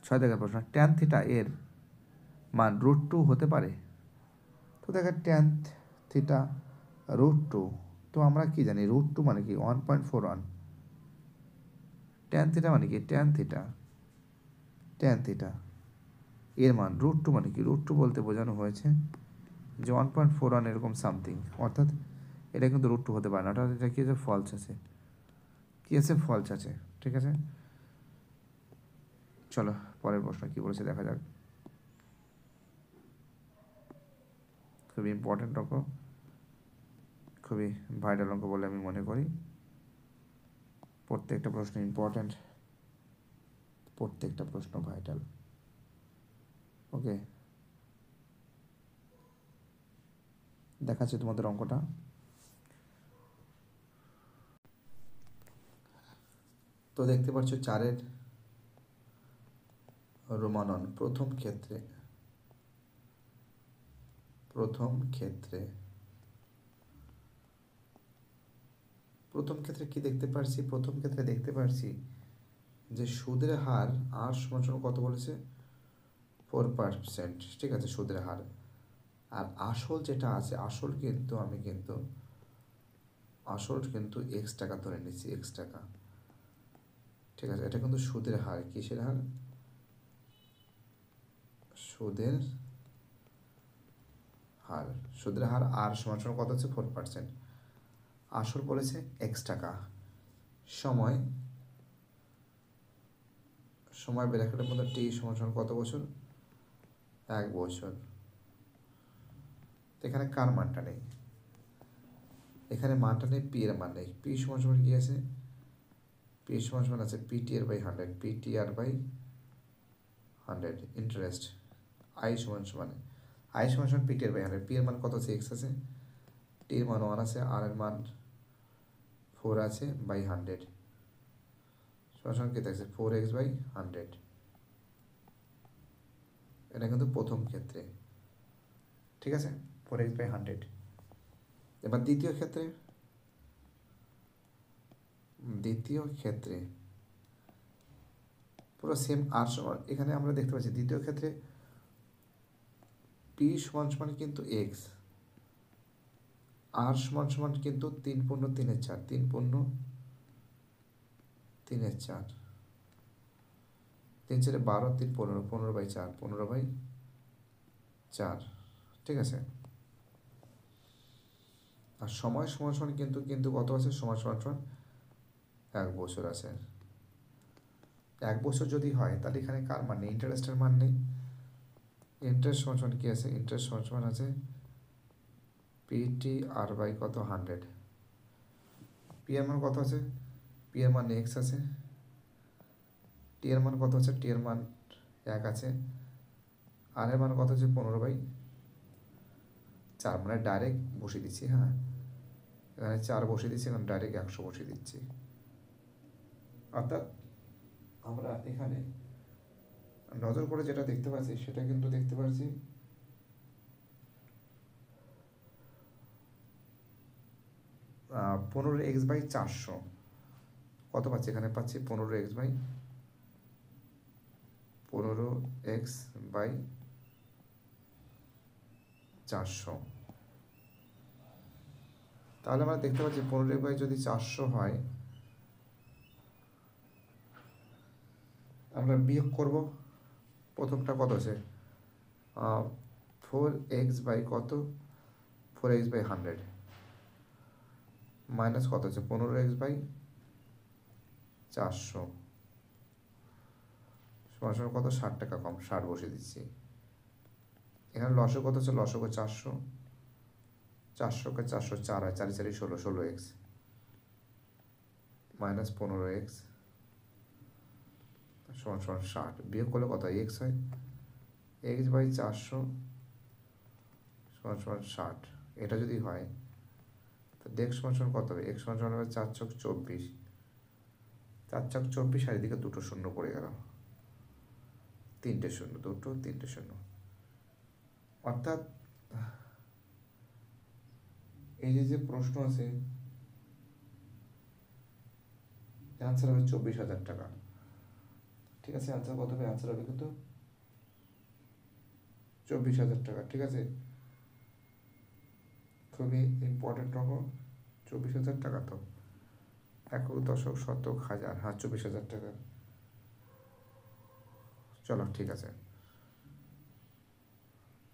6 প্রশ্ন, ট্যান থিটা এর মান √2 হতে পারে। তো দেখেন ট্যান থিটা √2, তো আমরা কি জানি √2 মানে কি 1.41, ট্যান থিটা মানে কি ট্যান থিটা এর মান √2 মানে কি √2 বলতে বোঝানো হয়েছে যে 1.41 এরকম সামথিং, অর্থাৎ এটা কিন্তু √2 হতে পারে না, অর্থাৎ এটা কি আছে ফলস আছে, কি আছে ফলস আছে। ঠিক আছে, চলো পরের প্রশ্ন কি বলেছে দেখা যাক। খুবই ইম্পর্টেন্ট অঙ্ক, খুবই ভাইটাল অঙ্ক বলে আমি মনে করি। প্রত্যেকটা প্রশ্ন ইম্পর্টেন্ট, প্রত্যেকটা প্রশ্ন ভাইটাল। ওকে, দেখাচ্ছি তোমাদের অঙ্কটা। তো দেখতে পাচ্ছ 4-এর রোমানন প্রথম ক্ষেত্রে কি দেখতে পারছি, প্রথম ক্ষেত্রে দেখতে পারছি যে সুদের হার আর সমান কত বলেছে 4%। ঠিক আছে, সুদের হার। আর আসল যেটা আছে, আসল কিন্তু এক্স টাকা ধরে নিচ্ছি, এক্স টাকা। ঠিক আছে, এটা কিন্তু সুদের হার, কিসের হার, সুদের হার আর সমান কত হচ্ছে 4%। আসল বলেছে এক্স টাকা, সময় ব্র্যাকেটের মধ্যে টি সমান কত বছর, 1 বছর। এখানে কার মানটা নেই, এখানে মানটা নেই, পি এর মান নেই। পি সমান কি আছে, পি সমান আছে PTR by 100, PTR by 100 interest. I সমান PTR বাই 100, পি এর মান কত আছে, এক্স আছে, টি এর মান 1 আছে, আর এর মান 4 আছে, বাই 100 সমান কি থাকছে 4x বাই 100। এটা কিন্তু প্রথম ক্ষেত্রে। ঠিক আছে, 4x বাই 100। এবার দ্বিতীয় ক্ষেত্রে পুরো সেম আর সমান, এখানে আমরা দেখতে পাচ্ছি দ্বিতীয় ক্ষেত্রে পি সমান কিন্তু এক্স, আর সমান কিন্তু 3×3=4, 3×3=4, 3×4=12, 3=15, 15/4, 15/4। ঠিক আছে, আর সময় সমান কিন্তু কত আছে, সময় সমান 1 বছর আছে। 1 বছর যদি হয় তাহলে এখানে কার মান নেই, ইন্টারেস্টের মান নেই। ইন্টারেস্ট সমান কি আছে, ইন্টারেস্ট সমান আছে PTR বাই কত 100। পি এর মান কত আছে, পি এর মান এক্স আছে, টি এর মান কত আছে, টি এর মান 1 আছে, আর এর মান কত আছে 15/4, মানে ডাইরেক্ট বসিয়ে দিচ্ছি। হ্যাঁ, এখানে 4 বসিয়ে দিচ্ছি, এখানে ডাইরেক্ট 100 বসিয়ে দিচ্ছি। অর্থাৎ আমরা এখানে নজর করে যেটা দেখতে পাচ্ছি সেটা কিন্তু দেখতে পাচ্ছি 15x/400 কত পাচ্ছি, এখানে পাচ্ছি 15x/400। তাহলে আমরা দেখতে পাচ্ছি 15x যদি 400 হয়, আমরা বিয়োগ করব। প্রথমটা কত আছে 4x/কত, 4x/100 মাইনাস কত আছে 15x/400 সমান কত, 60 টাকা কম, 60 বসিয়ে দিচ্ছি। এখানে লসও কত আছে, লসও 400, 400 কে 400 4 হয়, 4 4 16, 16x মাইনাস 15x সমান 60, বিয়োগ করলে কত হয়, এক্স হয়, x/400 সমান 60। এটা যদি হয় তো x সমান কত হবে, x সমান হবে 4 × 24, 4 × 24, আর এদিকে দুটো শূন্য পড়ে গেল, 3টে শূন্য, 3টে শূন্য। অর্থাৎ এই যে প্রশ্ন আছে, অ্যান্সার হবে 24,000 টাকা। ঠিক আছে, অ্যান্সার কত হবে, অ্যান্সার হবে কিন্তু 24,000 টাকা, ঠিক আছে, খুবই ইম্পর্টেন্ট অঙ্ক। 24,000 টাকা তো একক দশক শতক হাজার, হ্যাঁ 24,000 টাকা। চলো ঠিক আছে,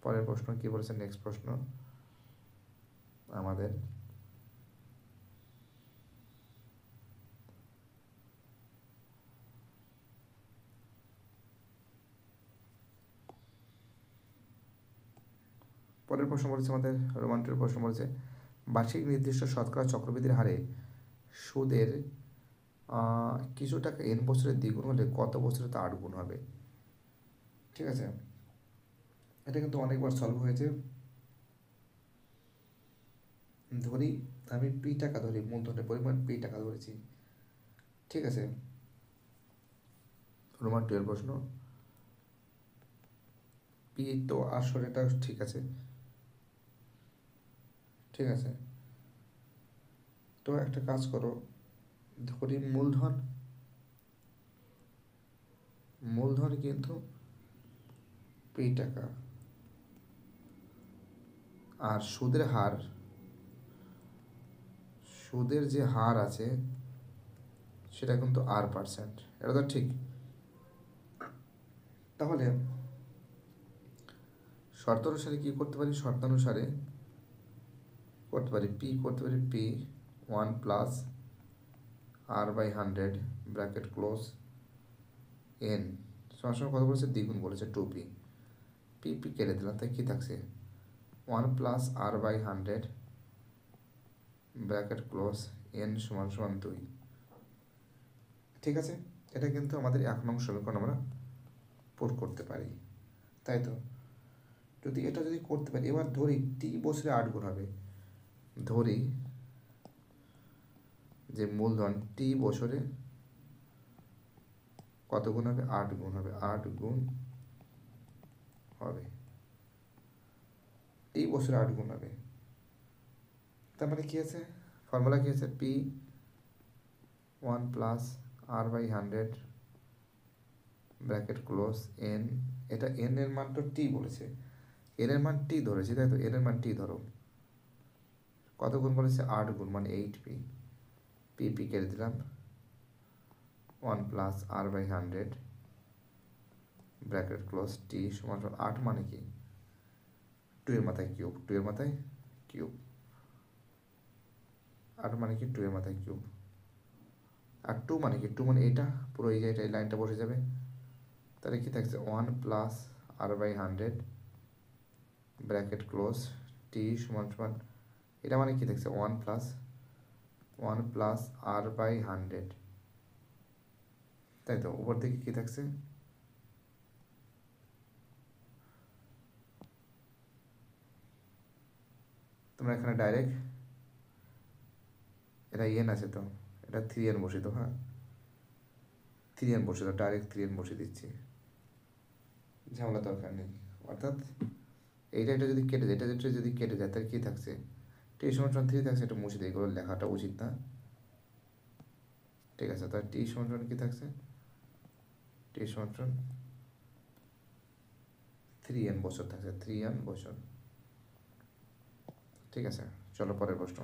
পরের প্রশ্ন কি বলেছে, নেক্সট প্রশ্ন আমাদের পরের প্রশ্ন বলেছে আমাদের রোমান 2 প্রশ্ন বলেছে বার্ষিক নির্দিষ্ট শতকরা চক্রবৃদ্ধির হারে সুদের কিছু টাকা n বছরে দ্বিগুণ হলে কত বছরে তা 8 গুণ হবে। ঠিক আছে, এটা কিন্তু অনেকবার সলভ হয়েছে। ধরি আমি পি টাকা ধরি, মূলধনের পরিমাণ পি টাকা ধরেছি, ঠিক আছে। রোমান 2 প্রশ্ন, পি তো আসলে এটা ঠিক আছে, ঠিক আছে। তো একটা কাজ করো, ধরি মূলধন কিন্তু পি টাকা, আর সুদের যে হার আছে সেটা কিন্তু R%, এটা তো ঠিক। তাহলে শর্ত অনুসারে কি করতে পারি, শর্তানুসারে করতে পারি পি, করতে পারি P 1 plus R/100 bracket close n সবসময় কত বলেছে, দ্বিগুণ বলেছে 2p, পি পি কেটে দিলাম, তাই কি থাকছে 1 plus R/100 bracket close n সমান সমান 2। ঠিক আছে, এটা কিন্তু আমাদের 1 নং সমীকরণ আমরা পুট করতে পারি, তাই তো। এটা যদি করতে পারি, এবার ধরি টি বছরে 8 গুণ হবে, ধরি যে মূলধন টি বছরে কত গুণ হবে, 8 গুণ হবে, 8 গুণ হবে, টি বছরে 8 গুণ হবে। তার মানে কি আছে, ফর্মুলা কি আছে, P 1 plus R/100 bracket close n, এটা n এর মান তো টি বলেছে, n এর মান টি ধরেছি, তাই তো, n এর মান টি ধরো, কত গুণ বলেছে, 8 গুণ, মানে 8p, পি পি কেটে দিলাম, 1 প্লাস R/100 ব্র্যাকেট ক্লোজ টি সমান 8, মানে কি 2 এর মাথায় কিউব, 2 এর মাথায় কিউব, 8 মানে কি 2 এর মাথায় কিউব, আর 2 মানে কি, 2 মানে এটা পুরো এই জায়গাটা, এই লাইনটা বসে যাবে, তাহলে কি থাকছে 1 প্লাস R/100 ব্র্যাকেট ক্লোজ টি সমান সমান, এটা মানে কি থাকছে 1 প্লাস R/100, তাই তো। উপর থেকে কি থাকছে, তোমরা এখানে ডাইরেক্ট, এটা n আছে তো, এটা 3n বসে তো, হ্যাঁ 3n বসে তো, ডাইরেক্ট 3n বসে দিচ্ছি, ঝামেলা দরকার নেই। অর্থাৎ এটা যদি কেটে যায়, এটা যদি কেটে যায়, তাহলে কী থাকছে, টি সমান 3 থাকছে, এটা মুছে দিয়ে, এগুলো লেখাটা উচিত না, ঠিক আছে। তাহলে টি সমান কী থাকছে, টি সমান 3n বছর থাকছে, 3n বছর, ঠিক আছে। চলো পরের প্রশ্ন,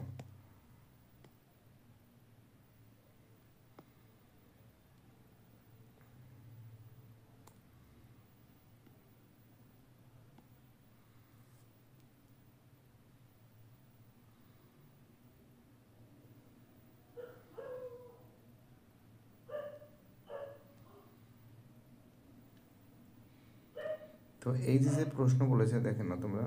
তো এই যে প্রশ্ন বলেছে দেখেন না তোমরা,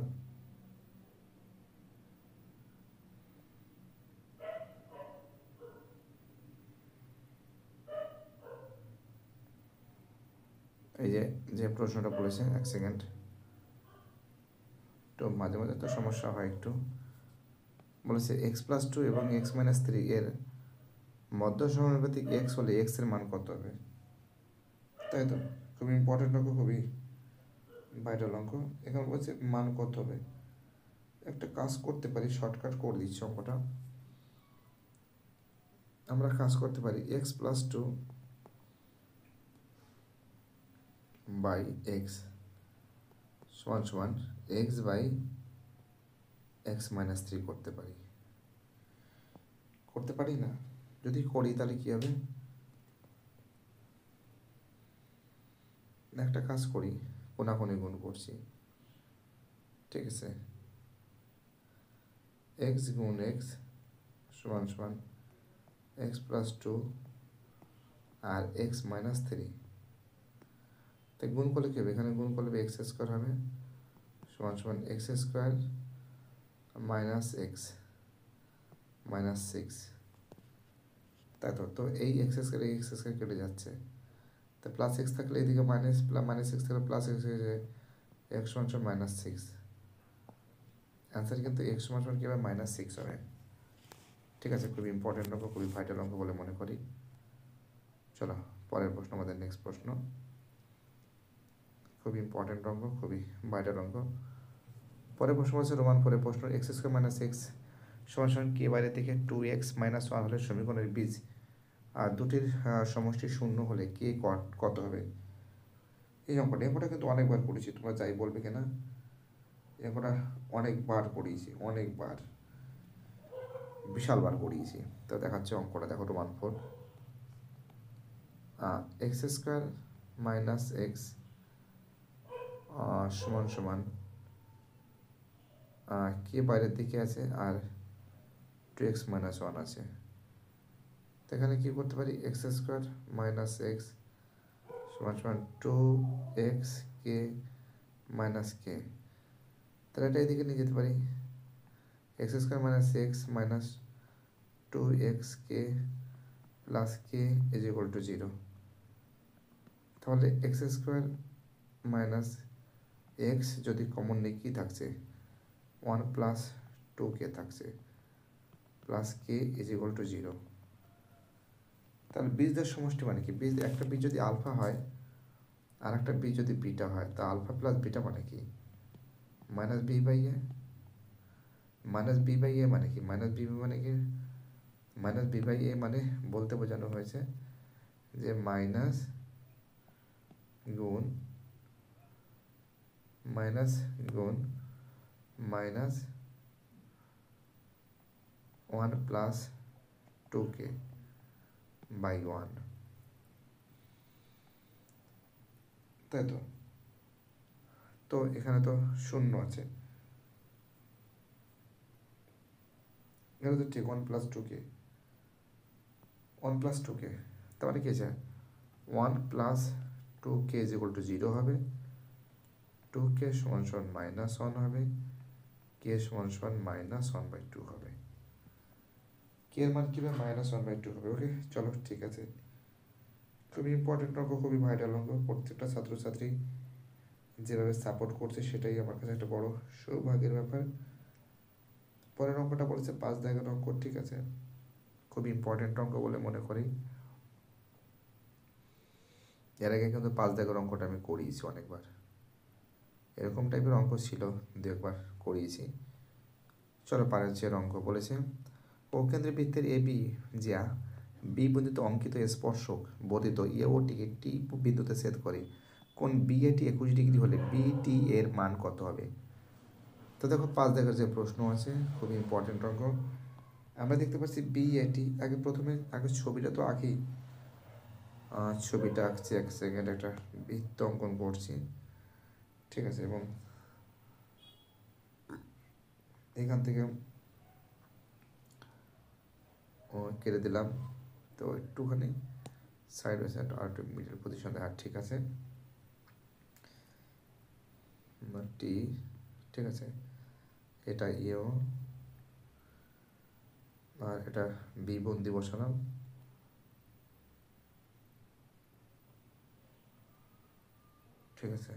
এই যে প্রশ্নটা বলেছে, 1 সেকেন্ড, তো মাঝে মাঝে তো সমস্যা হয় একটু। বলেছে x+2 এবং x-3 এর মধ্য সমানুপাতিক x হলে x এর মান কত হবে, তাই তো, খুবই ইম্পর্টেন্ট অঙ্ক, খুবই ভাইটাল অঙ্ক। এখানে বলছে মান কত হবে, একটা কাজ করতে পারি, শর্টকাট করে দিচ্ছি অঙ্কটা, আমরা কাজ করতে পারি x+2 বাই x সমান সমান X by X minus three করতে পারি না? যদি করি তাহলে কী হবে, একটা কাজ করি, কোনাকুনি গুণ করছি, ঠিক আছে, এক্স গুণ এক্স সমান সমান এক্স প্লাস টু আর এক্স মাইনাস থ্রি। তাই গুণ করলে কী হবে, এখানে গুণ করলে এক্স স্কোয়ার হবে সমান সমান x square minus X minus six, তাই তো এই এক্স স্কোয়ার কেটে যাচ্ছে, তো প্লাস এক্স থাকলে এদিকে মাইনাস এক্স থাকলে প্লাস এক্স হয়ে যায়, এক্স সমান সমান মাইনাস সিক্স। অ্যান্সার কিন্তু এক্স সমান সমান কী হবে, মাইনাস সিক্স হবে। ঠিক আছে, খুবই ইম্পর্টেন্ট অঙ্ক, খুবই ভাইটাল অঙ্ক বলে মনে করি। চলো পরের প্রশ্ন, আমাদের নেক্সট প্রশ্ন, খুবই ইম্পর্টেন্ট অঙ্ক, খুবই ভাইটাল অঙ্ক। পরের প্রশ্ন হচ্ছে রোমান পরের প্রশ্ন, এক্স স্কোয়ার মাইনাস এক্স সমান সমান কে বাইরে থেকে টু এক্স মাইনাস ওয়ান হলে সমীকরণের বীজ আর দুটির সমষ্টি শূন্য হলে কে কত হবে। এই অঙ্কটা কিন্তু অনেকবার করেছি, তোমরা যাই বলবে কিনা, এই অঙ্কটা অনেকবার করিয়েছি, অনেকবার, বিশালবার করিয়েছি। তো দেখাচ্ছে অঙ্কটা, দেখো Roman four, x square minus X সমান সমান কে বাইরের দিকে আছে আর টু এক্স মাইনাস ওয়ান আছে। তো এখানে কী করতে পারি, এক্স স্কোয়ার মাইনাস এক্স সমান সমান two X K minus K, তাহলে এটা এদিকে নিয়ে যেতে পারি, X square minus X minus two X K plus K is equal to zero. তাহলে এক্স স্কোয়ার মাইনাস এক্স যদি কমন নিই কী থাকছে, ওয়ান প্লাস টু কে থাকছে plus K is equal to zero. তাহলে বীজদের সমষ্টি মানে কি, বীজ একটা বীজ যদি আলফা হয় আর একটা বীজ যদি বিটা হয়, তা আলফা প্লাস বিটা মানে কি, minus B by A. Minus B by A মানে কি, মাইনাস বি মানে কি, মাইনাস বি বাই এ মানে বলতে বোঝানো হয়েছে যে মাইনাস গুণ মাইনাস গুণ minus one plus two K by one, তাই তো। তো এখানে তো শূন্য আছে, এখানে তো ঠিক ওয়ান প্লাস টু কে, তার মানে কি আছে, one plus two K is equal to zero হবে, টু কে সমান সমান মাইনাস ওয়ান হবে, কে সমান সমান মাইনাস ওয়ান বাই টু হবে, কে এর মান কী হবে, মাইনাস ওয়ান বাই টু হবে। ওকে চলো ঠিক আছে, খুবই ইম্পর্টেন্ট অঙ্ক, খুবই ভাইটাল অঙ্ক, প্রত্যেকটা ছাত্রছাত্রী যেভাবে সাপোর্ট করছে সেটাই আমার কাছে একটা বড় সৌভাগ্যের ব্যাপার। পরের অঙ্কটা বলেছে 5 দাগের অঙ্ক, ঠিক আছে, খুবই ইম্পর্টেন্ট অঙ্ক বলে মনে করি। এর আগে কিন্তু 5 দাগের অঙ্কটা আমি করিয়েছি অনেকবার, এরকম টাইপের অঙ্ক ছিল, দু একবার করিয়েছি। চলো পারের অঙ্ক বলেছে, অকেন্দ্রী বৃত্তের এ বি যা বি বিন্দুতে অঙ্কিত স্পর্শক বর্ধিত এ ও টিকে টি বিন্দুতে ছেদ করে, কোন বি এটি 21 ডিগ্রি হলে বি টি এর মান কত হবে। তো দেখো 5 দাগের যে প্রশ্ন আছে, খুবই ইম্পর্টেন্ট অঙ্ক। আমরা দেখতে পাচ্ছি বি এটি, আগে ছবিটা তো আঁকি, ছবিটা আঁকছি, এক সেকেন্ড, একটা বৃত্ত অঙ্কন করছি, ঠিক আছে, এবং এখান থেকে কেটে দিলাম, তো একটুখানি সাইড বাই সাইড আর একটু মিডল পজিশন দেখা, ঠিক আছে, টি, ঠিক আছে, এটা ইও আর এটা বি বন্দি বসালাম, ঠিক আছে,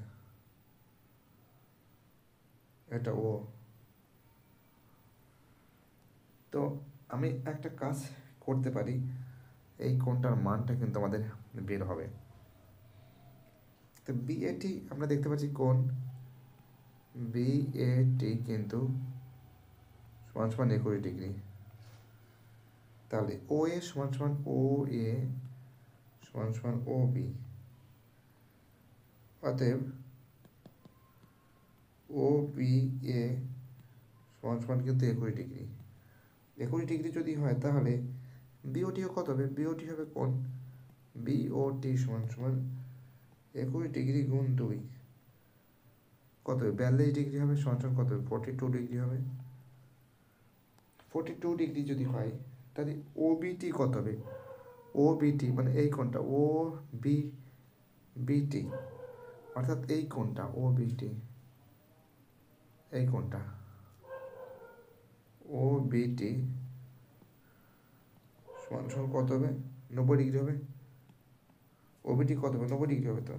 এটা ও। তো আমি একটা কাজ করতে পারি, এই কোণটার মানটা কিন্তু আমাদের বের হবে। তো বিএটি আমরা দেখতে পাচ্ছি কোণ বিএটি কিন্তু সমান সমান 21 ডিগ্রি, তাহলে ও এ সমান সমান ও এ সমান সমান ও বি, অতএব ও বি এ সমান সমান কিন্তু 21 ডিগ্রি। 21 ডিগ্রি যদি হয় তাহলে বিওটিও কত হবে? বিওটি হবে কোণ বিওটি সমান সমান 21 ডিগ্রি গুণ 2 কত হবে? 42 ডিগ্রি হবে, সমান সমান কত হবে? 42 ডিগ্রি হবে। 42 ডিগ্রি যদি হয় তাহলে ওবিটি কত হবে? ওবিটি মানে এই কোণটা ও বি বিটি, অর্থাৎ এই কোণটা ও বিটি, এই কোণটা ও বিটি সমান সমান কত হবে? 90 ডিগ্রি হবে। ওবিটি কত হবে? 90 ডিগ্রি হবে। তো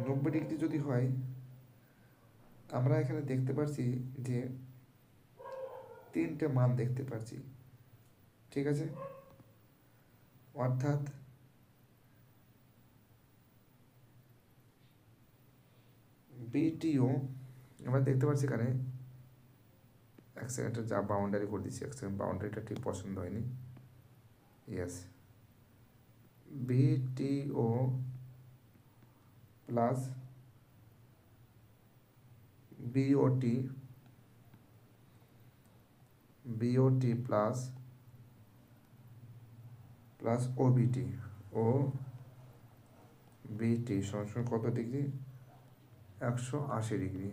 90 ডিগ্রি যদি হয়, আমরা এখানে দেখতে পাচ্ছি যে 3টে মান দেখতে পাচ্ছি, ঠিক আছে? অর্থাৎ বিটিও আমরা দেখতে পাচ্ছি এখানে, এক সেকেন্ডে যা বাউন্ডারি করে দিচ্ছি, এক সেকেন্ড, বাউন্ডারিটা ঠিক পছন্দ হয়নি। Yes, BTO plus BOT, BOT plus plus OBT, ও বিটি সমান কত ডিগ্রি? 180 ডিগ্রি।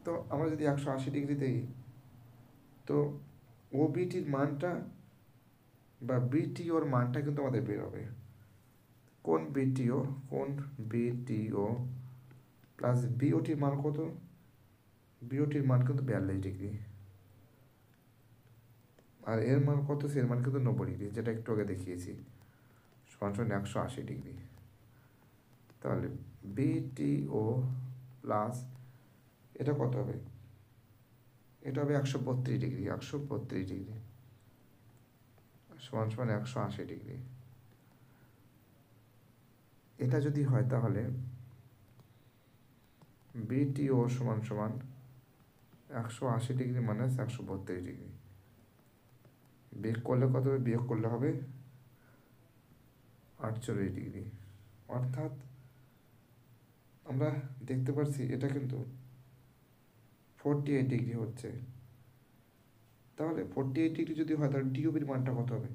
তো আমরা যদি 180 ডিগ্রি দিই, তো ওবিটির মানটা বা বিটিওর মানটা কিন্তু আমাদের বের হবে। কোন বিটিও প্লাস বিওটির মান কত? বিওটির মান কিন্তু 42 ডিগ্রি, আর এর মান কত? এর মান কিন্তু 90 ডিগ্রি, যেটা একটু আগে দেখিয়েছি, সমান 180 ডিগ্রি। তাহলে বিটিও প্লাস এটা কত হবে? এটা হবে 132 ডিগ্রি, 132 ডিগ্রি সমান 180 ডিগ্রি। এটা যদি হয় তাহলে বিটিও সমান 180 ডিগ্রি মাইনাস 132 ডিগ্রি, বিয়োগ করলে কত হবে? বিয়োগ করলে হবে 48 ডিগ্রি। অর্থাৎ আমরা দেখতে পাচ্ছি এটা কিন্তু 48 ডিগ্রি হচ্ছে। তাহলে 48 ডিগ্রি যদি হয় তাহলে ডিওবির মানটা কত হবে?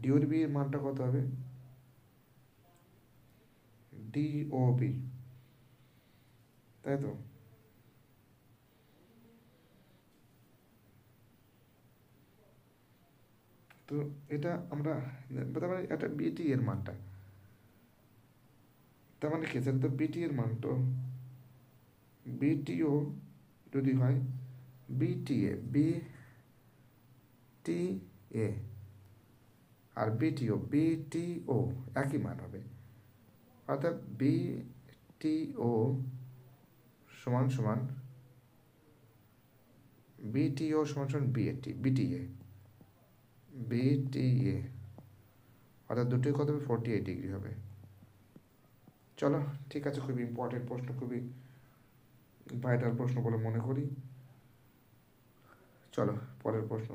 ডিওবির মানটা কত হবে? ডিওবি, তাই তো? তো এটা আমরা তার মানে এটা বিটি এর মানটা, তার মানে কি? তো বিটি এর মান, তো বিটিও যদি হয় বিটিএ আর বিটিও একই মান হবে। অর্থাৎ বিটিও সমান বিটিএ অর্থাৎ দুটোই কত হবে? 48 ডিগ্রি হবে। চলো ঠিক আছে, খুবই ইম্পর্টেন্ট প্রশ্ন, খুবই ভাইটাল প্রশ্ন বলে মনে করি। চলো পরের প্রশ্ন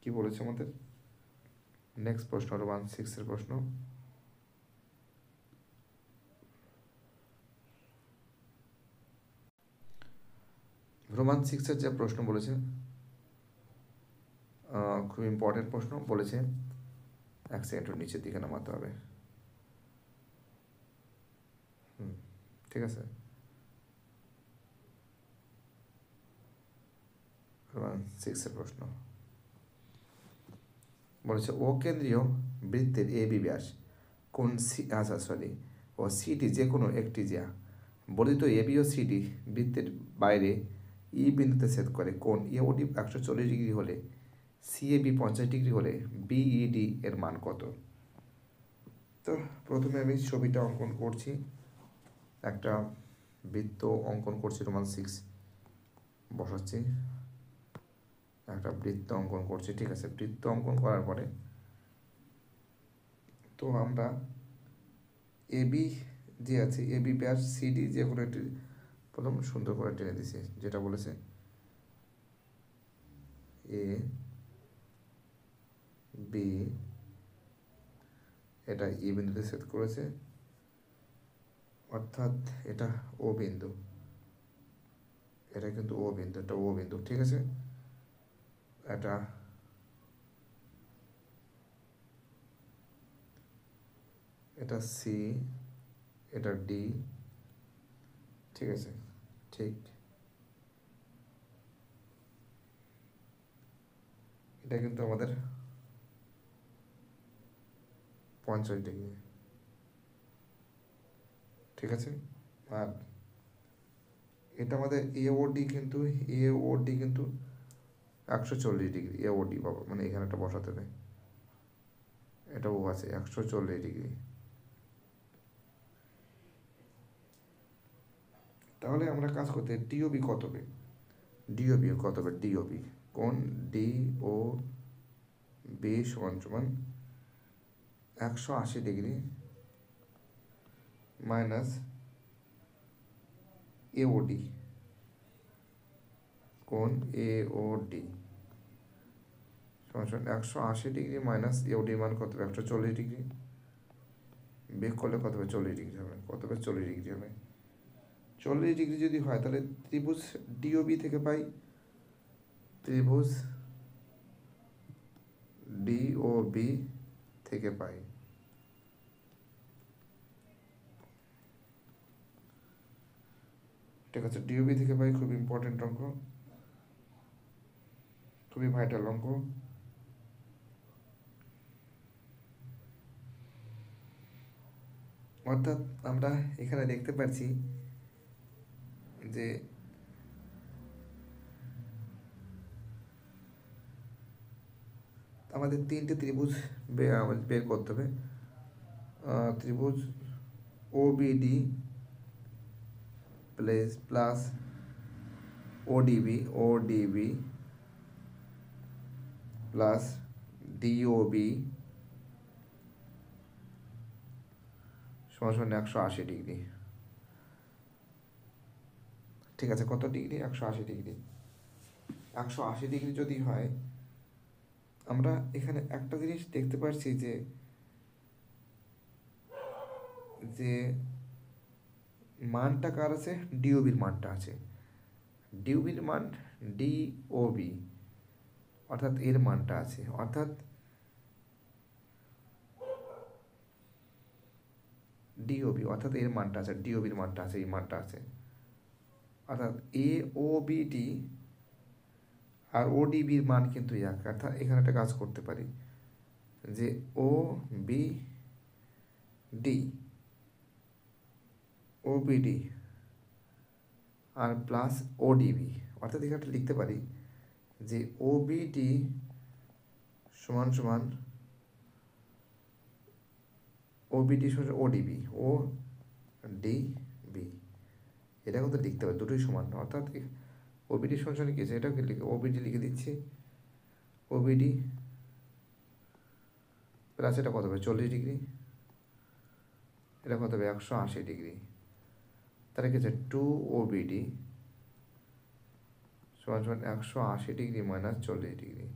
কি বলেছে আমাদের। নেক্সট প্রশ্ন রোমান 6-এর প্রশ্ন। রোমান 6-এর যে প্রশ্ন বলেছে, খুব ইম্পর্টেন্ট প্রশ্ন বলেছে, এক সেকেন্ড নিচের দিকে নামাতে হবে। ঠিক আছে, রোমান 6-এর প্রশ্ন বলেছে ও কেন্দ্রীয় বৃত্তের এ বি ব্যাস কোন ও সিটি যে কোনো একটি যা বর্ধিত এবি ও সিডি বৃত্তের বাইরে ই বিন্দুতে ছেদ করে, কোন ইউডি 140 ডিগ্রি হলে সিএবি 50 ডিগ্রি হলে বিইডি এর মান কত? তো প্রথমে আমি ছবিটা অঙ্কন করছি, একটা বৃত্ত অঙ্কন করছি, রোমান 6 বসাচ্ছি, একটা বৃত্ত অঙ্কন করছি। ঠিক আছে, বৃত্ত অঙ্কন করার পরে তো আমরা এবি যে আছে, এবি ব্যাস সিডি যে কোনো একটি প্রথম সুন্দর করে টেনে দিছি, যেটা বলেছে এ বি, এটা ই বিন্দুতে ছেদ করেছে, অর্থাৎ এটা ও বিন্দু, এটা কিন্তু ও বিন্দু, এটা ও বিন্দু, ঠিক আছে। এটা এটা সি, এটা ডি, ঠিক আছে। ঠিক, এটা কিন্তু আমাদের 50 ডিগ্রি, ঠিক আছে। আর এটা আমাদের এ ও ডি কিন্তু, এ ও ডি কিন্তু 140 ডিগ্রি, এ ও ডি পাবো, মানে এখানে একটা বসাতে হবে, এটাও আছে 140 ডিগ্রি। তাহলে আমরা কাজ করতে ডিওবি কত হবে, ডিওবি কত হবে, ডিওবি কোন ডি ও বি সমান সমান 180 ডিগ্রি মাইনাস এওডি, কোন এ ও ডি সমান সমান 180 ডিগ্রি মাইনাস এওডি মান কত হবে 140 ডিগ্রি, বেক করলে কত হবে 40 ডিগ্রি হবে, কত হবে 40 ডিগ্রি হবে। 40 ডিগ্রি যদি হয় তাহলে ত্রিভুজ ডিওবি থেকে পাই, ত্রিভুজ ডিওবি থেকে পাই, ঠিক আছে। ডিওবি থেকে পাই, খুব ইম্পর্টেন্ট অঙ্ক, খুবই ভাইটাল অঙ্ক। অর্থাৎ আমরা এখানে দেখতে পাচ্ছি যে আমাদের তিনটে ত্রিভুজ বের করতে হবে। ত্রিভুজ ওবিডি প্লাস ওডিবি, ওডিবি প্লাস ডিওবি সমান সমান 180 ডিগ্রি, ঠিক আছে। কত ডিগ্রি, 180 ডিগ্রি। 180 ডিগ্রি যদি হয়, আমরা এখানে একটা জিনিস দেখতে পাচ্ছি যে যে মানটা কার আছে, ডিওবির মানটা আছে, ডিওবির মান ডিওবি, অর্থাৎ এর মানটা আছে, অর্থাৎ ডিওবি অর্থাৎ এর মানটা আছে, ডিওবির মানটা আছে, এই মানটা আছে, অর্থাৎ এ ও বিটি আর ওডিবির মান কিন্তু এক। অর্থাৎ এখানে একটা কাজ করতে পারি যে ও বি ডি, ওবিডি আর প্লাস ওডিবি, অর্থাৎ এখানে একটা লিখতে পারি যে ওবিডি সমান সমান ওবিডি সমান ওডিবি, ও ডিবি, এটা কিন্তু লিখতে পারি, দুটোই সমান না। অর্থাৎ ওবিডি সমান সমান কি আছে, এটাকে লিখে ওবিডি লিখে দিচ্ছি, ওবিডি প্লাস এটা কত হবে 40 ডিগ্রি, এটা কত হবে 180 ডিগ্রি, তাহলে কি আছে 2OBD সমান সমান 180 ডিগ্রি মাইনাস 40 ডিগ্রি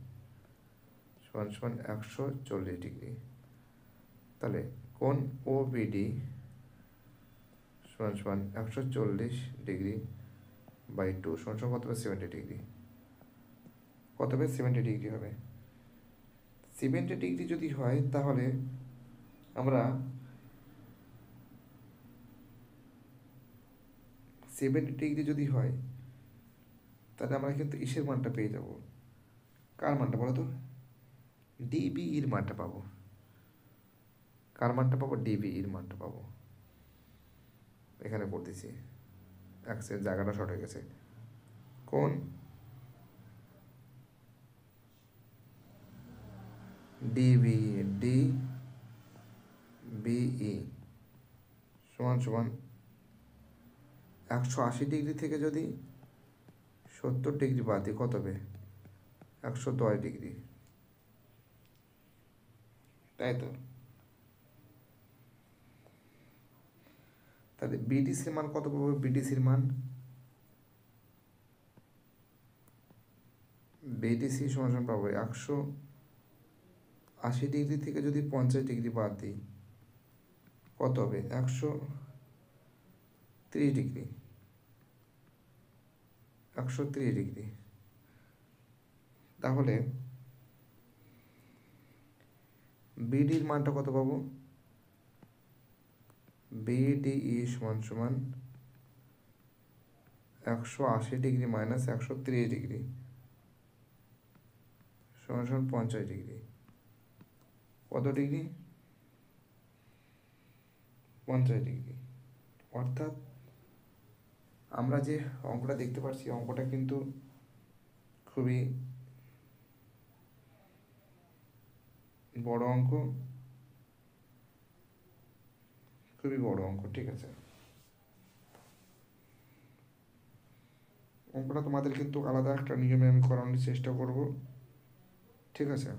সমান সমান 140 ডিগ্রি। তাহলে কোন ওবিডি সমান সমান 140 ডিগ্রি বাই 2 সমান সমান কত হবে 70 ডিগ্রি, কত হবে 70 ডিগ্রি হবে। 70 ডিগ্রি যদি হয় তাহলে আমরা 70 ডিগ্রি যদি হয় তাহলে আমরা কিন্তু ইসের মানটা পেয়ে যাব, কার মানটা বলো তো, ডিবি এর মানটা পাবো, কার মানটা পাবো, ডিবি এর মানটা পাবো। এখানে করতেছি, এক সেকেন্ড জায়গাটা শর্ট হয়ে গেছে, কোন ডিবি ডিবিই সমান সমান 180 ডিগ্রি থেকে যদি 70 ডিগ্রি বাদ দিই কত হবে 110 ডিগ্রি, তাই তো। তাহলে বিডিসির মান কত পাবো, বিডিসির মান বিডিসি সমান সমান পাবো 180 ডিগ্রি থেকে যদি 50 ডিগ্রি বাদ দিই কত হবে 110 ডিগ্রি, 130 ডিগ্রি। তাহলে বিডির মানটা কত পাবো? বিডিই সমান সমান 180 ডিগ্রি মাইনাস 130 ডিগ্রি সমান সমান 50 ডিগ্রি। কত ডিগ্রি? 50 ডিগ্রি। অর্থাৎ আমরা যে অঙ্কটা দেখতে পাচ্ছি, অঙ্কটা কিন্তু খুবই বড় অঙ্ক, খুবই বড় অঙ্ক। ঠিক আছে, অঙ্কটা তোমাদের কিন্তু আলাদা একটা নিয়মে আমি করানোর চেষ্টা করব। ঠিক আছে,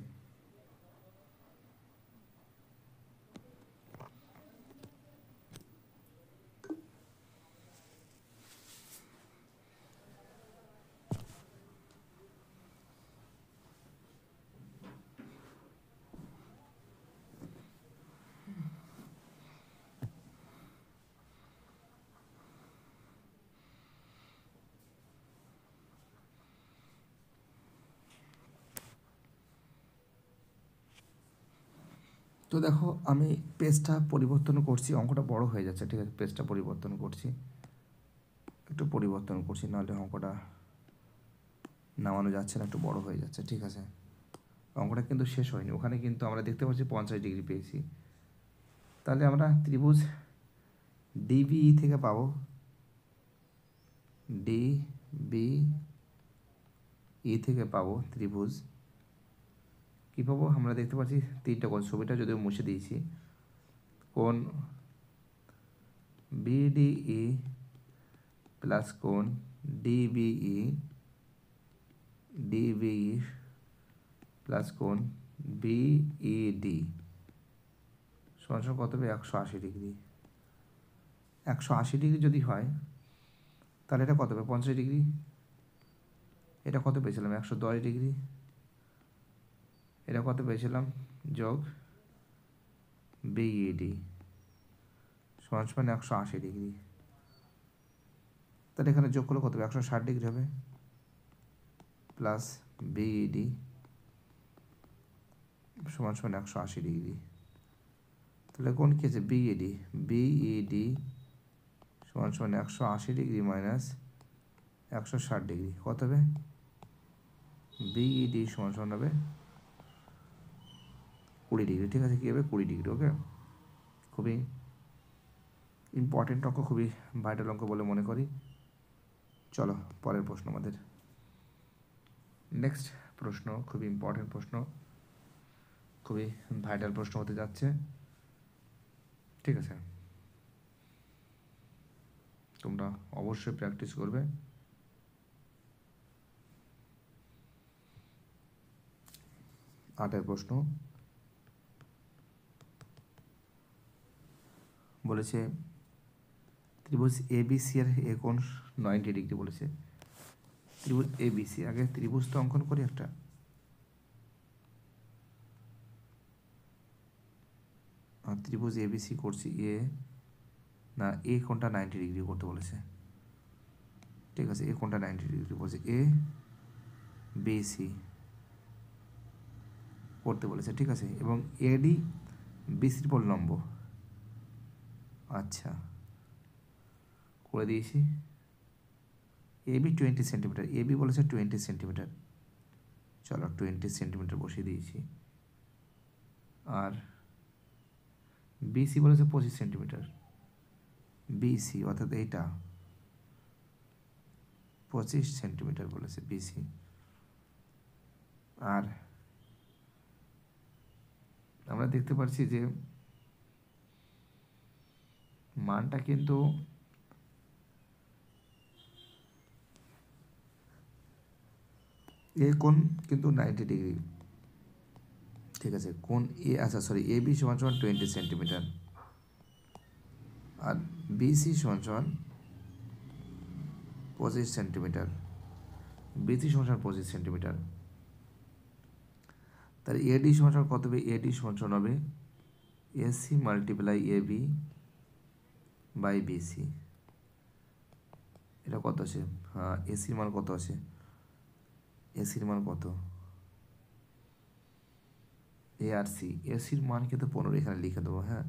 তো দেখো আমি পেজটা পরিবর্তন করছি, অঙ্কটা বড় হয়ে যাচ্ছে। ঠিক আছে, পেজটা পরিবর্তন করছি, একটু পরিবর্তন করছি, নাহলে অঙ্কটা নামানো যাচ্ছে না, একটু বড় হয়ে যাচ্ছে। ঠিক আছে, অঙ্কটা কিন্তু শেষ হয়নি, ওখানে কিন্তু আমরা দেখতে পাচ্ছি 50 ডিগ্রি পেয়েছি। তাহলে আমরা ত্রিভুজ ডিবিই থেকে পাবো, ডিবিই থেকে পাবো ত্রিভুজ কী পাবো? আমরা দেখতে পাচ্ছি তিনটা কোণ, ছবিটা যদিও মুছে দিয়েছি। কোণ বিডিই প্লাস কোণ ডিবিই প্লাস কোণ বিইডি সমান সমান কত হবে? 180 ডিগ্রি। 180 ডিগ্রি যদি হয় তাহলে এটা কত হবে? 50 ডিগ্রি। এটা কত পেয়েছিলাম? 110 ডিগ্রি। এটা কত পেয়েছিলাম? যোগ বিইডি সমান সমান 180 ডিগ্রি। তাহলে এখানে যোগ করলে কত হবে? 160 ডিগ্রি হবে, প্লাস বিইডি সমান সমান 180 ডিগ্রি। তাহলে কোন কি আছে? বিইডি সমান সমান 180 ডিগ্রি মাইনাস 160 ডিগ্রি কত হবে? বিইডি সমান সমান হবে 20 ডিগ্রি। ঠিক আছে, কী হবে? 20 ডিগ্রি। ওকে, খুবই ইম্পর্টেন্ট অঙ্ক, খুবই ভাইটাল অঙ্ক বলে মনে করি। চলো পরের প্রশ্ন আমাদের। নেক্সট প্রশ্ন খুবই ইম্পর্টেন্ট প্রশ্ন, খুবই ভাইটাল প্রশ্ন হতে যাচ্ছে। ঠিক আছে, তোমরা অবশ্যই প্র্যাকটিস করবে। আটের প্রশ্ন বলেছে ত্রিভুজ এবিসি এর এ কোণ 90 ডিগ্রি বলেছে। ত্রিভুজ এবিসি, আগে ত্রিভুজটা অঙ্কন করি একটা। ত্রিভুজ এবিসি করছি, এ কোণটা 90 ডিগ্রি করতে বলেছে। ঠিক আছে, এ কোণটা 90 ডিগ্রি বলছে, এ বিসি করতে বলেছে। ঠিক আছে, এবং এডি বিসির উপর লম্ব। আচ্ছা, করে দিয়েছি। এবি 20 সেন্টিমিটার, এবি বলেছে 20 সেন্টিমিটার। চলো 20 সেন্টিমিটার বসিয়ে দিয়েছি। আর বিসি বলেছে 25 সেন্টিমিটার, বিসি অর্থাৎ এইটা 25 সেন্টিমিটার বলেছে বিসি। আর আমরা দেখতে পাচ্ছি যে মানটা কিন্তু এ কোণ কিন্তু 90 ডিগ্রি। ঠিক আছে, কোণ এ, আচ্ছা সরি, এ বি সমান সমান 20 সেন্টিমিটার আর বিসি সমান সমান 25 সেন্টিমিটার, বিসি সমান সমান 25 সেন্টিমিটার। তাহলে এডি সমান সমান কত হবে? এডি সমান সমান হবে AC multiply AB by BC. এটা কত আছে? হ্যাঁ, এসির মান কত আছে? এসির মান কত? এ আর সি, এসির মান কিন্তু 15 এখানে লিখে দেবো। হ্যাঁ,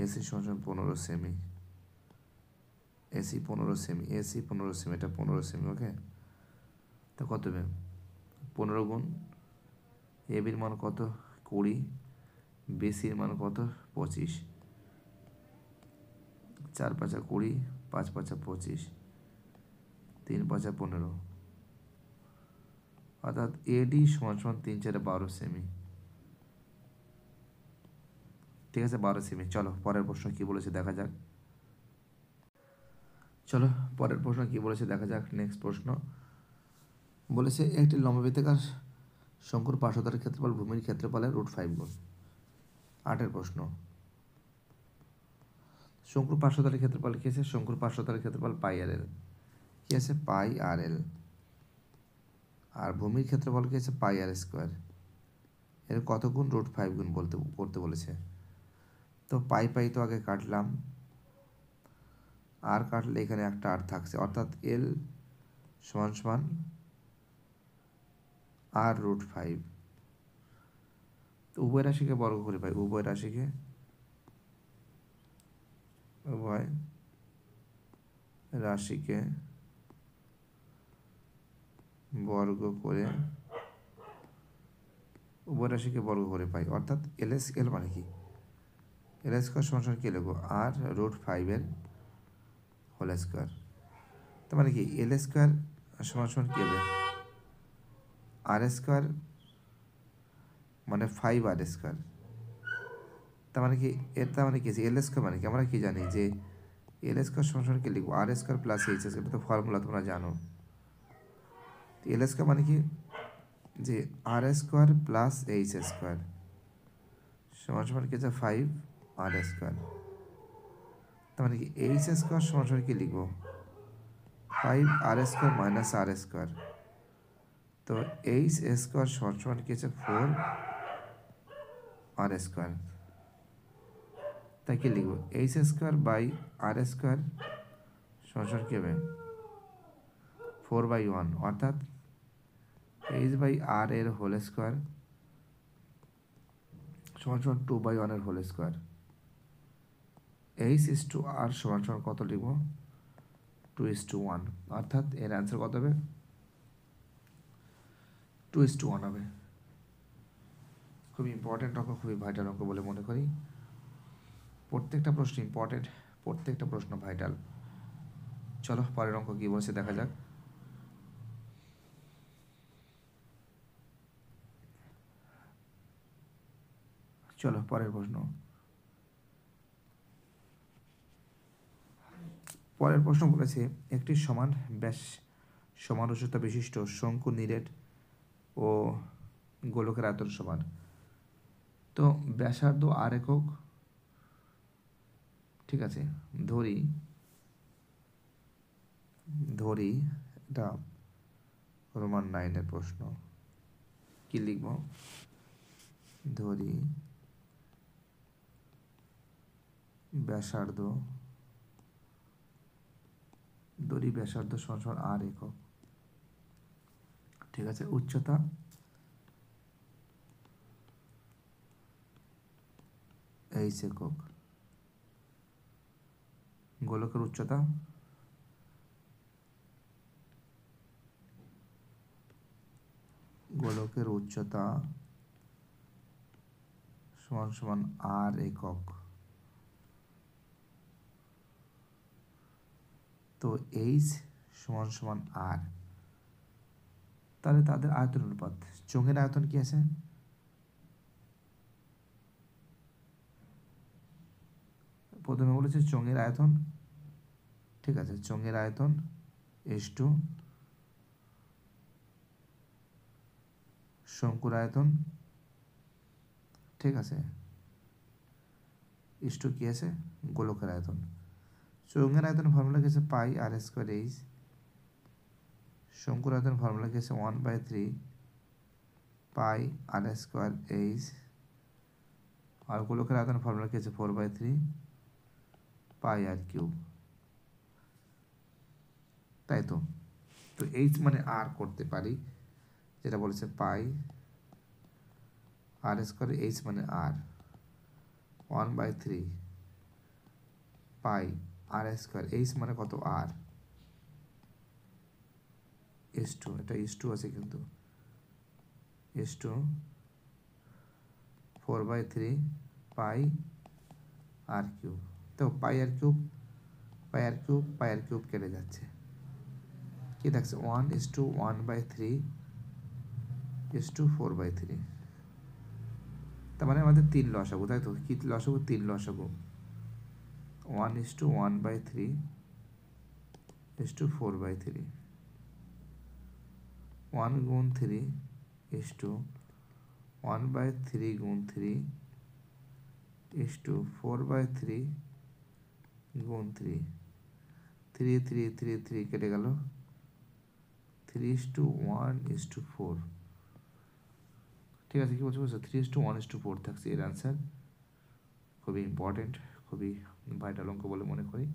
এসি সমান 15 semi, AC 15 semi, AC 15 semi, এটা 15 সেমি। ওকে, তো কত হবে? 15 গুণ এ বির মান কত? 20, বিসির মান কত? 25, 4 5 20, 5 5 25, 3 5 15, অর্থাৎ এডি সমান সমান 3 4 12 সেমি। ঠিক আছে, 12 সেমি। চলো পরের প্রশ্ন কি বলেছে দেখা যাক। চলো পরের প্রশ্ন কি বলেছে দেখা যাক। নেক্সট প্রশ্ন বলেছে একটি লম্ববৃত্তাকার শঙ্কুর পার্শ্বতলের ক্ষেত্রফল ভূমির ক্ষেত্রফলের √5 গুণ। 8 প্রশ্ন, শঙ্কুর পার্শ্বতলের ক্ষেত্রফল কি আছে? শঙ্কুর পার্শ্বতলের ক্ষেত্রফল পাই আর এল, কি আছে? পাই আর এল। আর ভূমির ক্ষেত্রফল কি আছে? পাই আর স্কোয়ার। এর কত গুণ? √5 গুণ করতে বলেছে। তো পাই পাই তো আগে কাটলাম, আর কাটলে এখানে একটা আর থাকছে, অর্থাৎ এল সমান সমান আর √5। তো উভয় রাশিকে বর্গ করে পাই, উভয় রাশিকে বর্গ করে পাই, অর্থাৎ এল মানে কি? এল স্কোয়ার সমান সমান কি লিখবো? আর √5 এর হোল স্কোয়ার। তার মানে কি এল স্কোয়ার সমান সমান কি হবে? আর স্কোয়ার মানে 5 আর স্কোয়ার। তার মানে কি? তার মানে কি এল স্কোয়ার মানে কি? আমরা কি জানি যে এল স্কোয়ার সমান সমান কি লিখবো? আর স্কোয়ার প্লাস এইচ স্কোয়ার, এটা তো ফর্মুলা তোমরা জানো। এল স্কোয়ার মানে কি? যে আর স্কোয়ার প্লাস এইচ স্কোয়ার সমান সমান কি আছে? 5 আর স্কোয়ার। তার মানে কি এইচ স্কোয়ার সমান সমান কি লিখবো? 5 আর স্কোয়ার মাইনাস আর স্কোয়ার। তো এইচ স্কোয়ার সমান সমান কি আছে? 4 আর স্কোয়ার। তাই কি লিখবো? H square by R square সমান সমান কি হবে? 4/1, অর্থাৎ এইচ বাই আর এর হোল স্কোয়ার সমান সমান 2/1 এর whole square. H is to আর সমান সমান কত লিখবো? 2:1, অর্থাৎ এর অ্যান্সার কত হবে? 2:1 হবে। খুবই ইম্পর্টেন্ট অঙ্ক, খুবই ভাইটাল অঙ্ক বলে মনে করি। প্রত্যেকটা প্রশ্ন ইম্পর্টেন্ট, প্রত্যেকটা প্রশ্ন ভাইটাল। চলো পরের অঙ্ক কী বলছে দেখা যাক। চলো পরের প্রশ্ন। পরের প্রশ্ন বলেছে একটি সমান ব্যাস সমান উচ্চতা বিশিষ্ট শঙ্কু নিরেট ও গোলকের আয়তন সমান। তো ব্যাসার্ধ আর একক, ঠিক আছে, ধরি এটা রোমান 9 প্রশ্ন। কি লিখব? ধরি ব্যাসার্ধ সমান সমান আর একক, ঠিক আছে, উচ্চতা এইচ একক, গোলকের উচ্চতা সমান সমান আর একক। তো এইচ সমান সমান আর, তাহলে তাদের আয়তন অনুপাত, চোঙের আয়তন কি আছে? প্রথমে বলেছে চোঙের আয়তন, ঠিক আছে, চোঙের আয়তন h2 শঙ্কুর আয়তন, ঠিক আছে, h2 কি আছে? গোলকের আয়তন। চোঙের আয়তন ফর্মুলা কি আছে? পাই আর স্কোয়ার এইচ। শঙ্কুর আয়তন ফর্মুলা কি আছে? 1/3 পাই আর স্কোয়ার এইচ। আর গোলকের আয়তন ফর্মুলা কি আছে? 4/3 পাই আর কিউব। তাই তো। তো এইচ মানে আর করতে পারি, যেটা বলেছে পাই আর স্কোয়ার, এইচ মানে আর 1/3 পাই আর স্কোয়ার, এইচ মানে কত আর S2, এটা S2 আছে কিন্তু S2 4/3 পাই আর কিউব। তো পাই আর কিউব পাই আর কিউব পাই আর কিউব কেটে যাচ্ছে, কি থাকছে 1:1/3 4/3। তার মানে আমাদের 3 লসাগু, তাই তো? কি লসাগু? 3 লসাগু 1:1/3 4/3, 1 গুণ 3 1/3 গুণ 3 4/3 গুণ 3, 3 3 3 3 কেটে গেল, 3:1:4। ঠিক আছে, কি বলছো? 3:1:4 থাকছে এর অ্যান্সার। খুবই ইম্পর্টেন্ট, খুবই ভাইটাল অঙ্ক বলে মনে করি।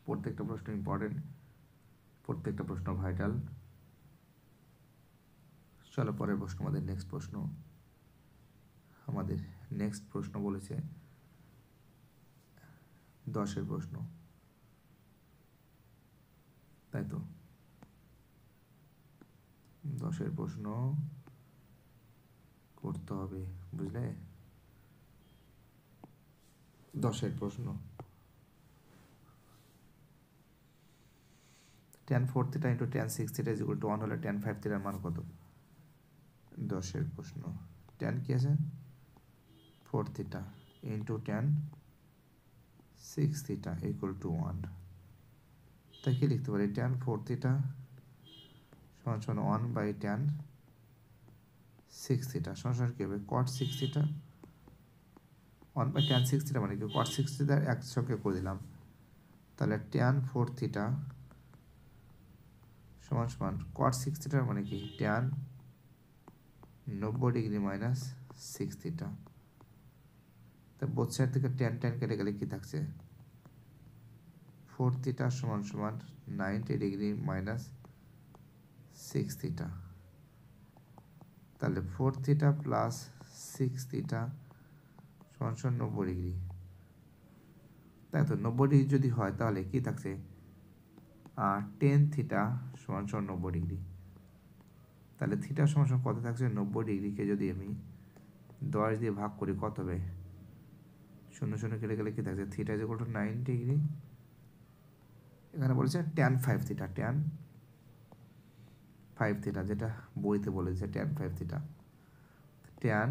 প্রত্যেকটা প্রশ্ন ইম্পর্টেন্ট, প্রত্যেকটা প্রশ্ন ভাইটাল। চলো পরের প্রশ্ন, আমাদের নেক্সট প্রশ্ন। আমাদের নেক্সট প্রশ্ন বলেছে 10-এর প্রশ্ন, তাই তো? 10-এর প্রশ্ন করতে হবে, বুঝলে? 10-এর প্রশ্ন, tan 4θ × tan 6θ = 1 হলে tan 5θ এর মান কত? 10-এর প্রশ্ন, tan কি আছে 4θ × tan 6θ = 1। তাই কি লিখতে পারি? tan 4θ = 1/tan 6θ সমান কি হবে? cot 6θ। 1/tan 6θ মানে কি? cot 6θ একসঙ্গে করে দিলাম, তাহলে tan 4θ সমান cot 6θ মানে কি? tan 90° minus 6θ। তা বোথ সাইড থেকে tan কেটে গেলে কি থাকছে? 4θ সমান 90° মাইনাস 6θ। তাহলে 4θ প্লাস 6θ সমান 90°। তাই তো, 90° যদি হয় তাহলে কি থাকছে? tan θ সমান 90°। তাহলে থিটা সমান কত থাকছে? 90°কে যদি আমি 10 দিয়ে ভাগ করি কত হবে? 0 0 কেটে গেলে কি থাকছে? θ = 90°। এখানে বলেছে tan 5θ, tan 5θ, যেটা বইতে বলেছে tan 5θ। tan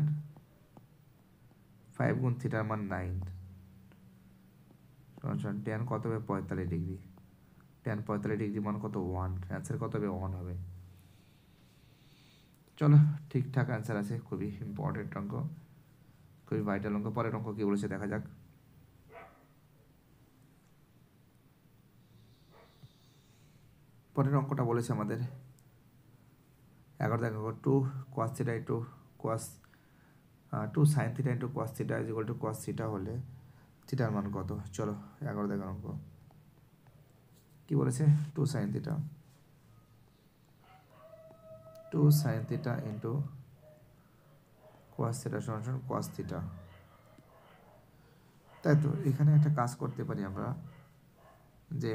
5 গুণ থিটার মান 9 সমান tan কত হবে? 45°। tan 45° মান কত? 1। অ্যান্সার কত হবে? 1 হবে। চলো, ঠিকঠাক অ্যান্সার আছে। খুবই ইম্পর্টেন্ট অঙ্ক, খুবই ভাইটাল অঙ্ক। পরের অঙ্ক কী বলেছে দেখা যাক। পরের অঙ্কটা বলেছে আমাদের 11 দেখো 2 cos θ × cos 2 sin θ × cos θ = cos θ হলে থিটার মান কত? চলো 11 দেখো অঙ্ক কি বলেছে? 2 sin θ × cos θ সমান cos θ। তাই তো, এখানে একটা কাজ করতে পারি আমরা, যে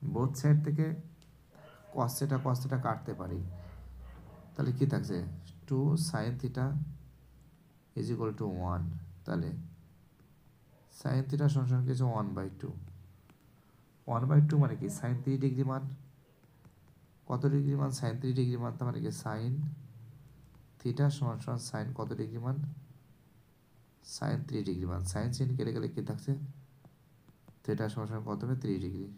বোথ সাইড থেকে cos θ কাটতে পারি। তাহলে কি থাকছে? 2 sin θ = 1। তাহলে sin θ সমান কিছু 1/2। 1/2 মানে কি? sin 3° মান কত ডিগ্রি মান? sin 3° মান, তার মানে কি sin θ সমান sin কত ডিগ্রি মান? sin 3° মান। sin sin কেটে গেলে কি থাকছে? θ সমান কত হবে? 3°।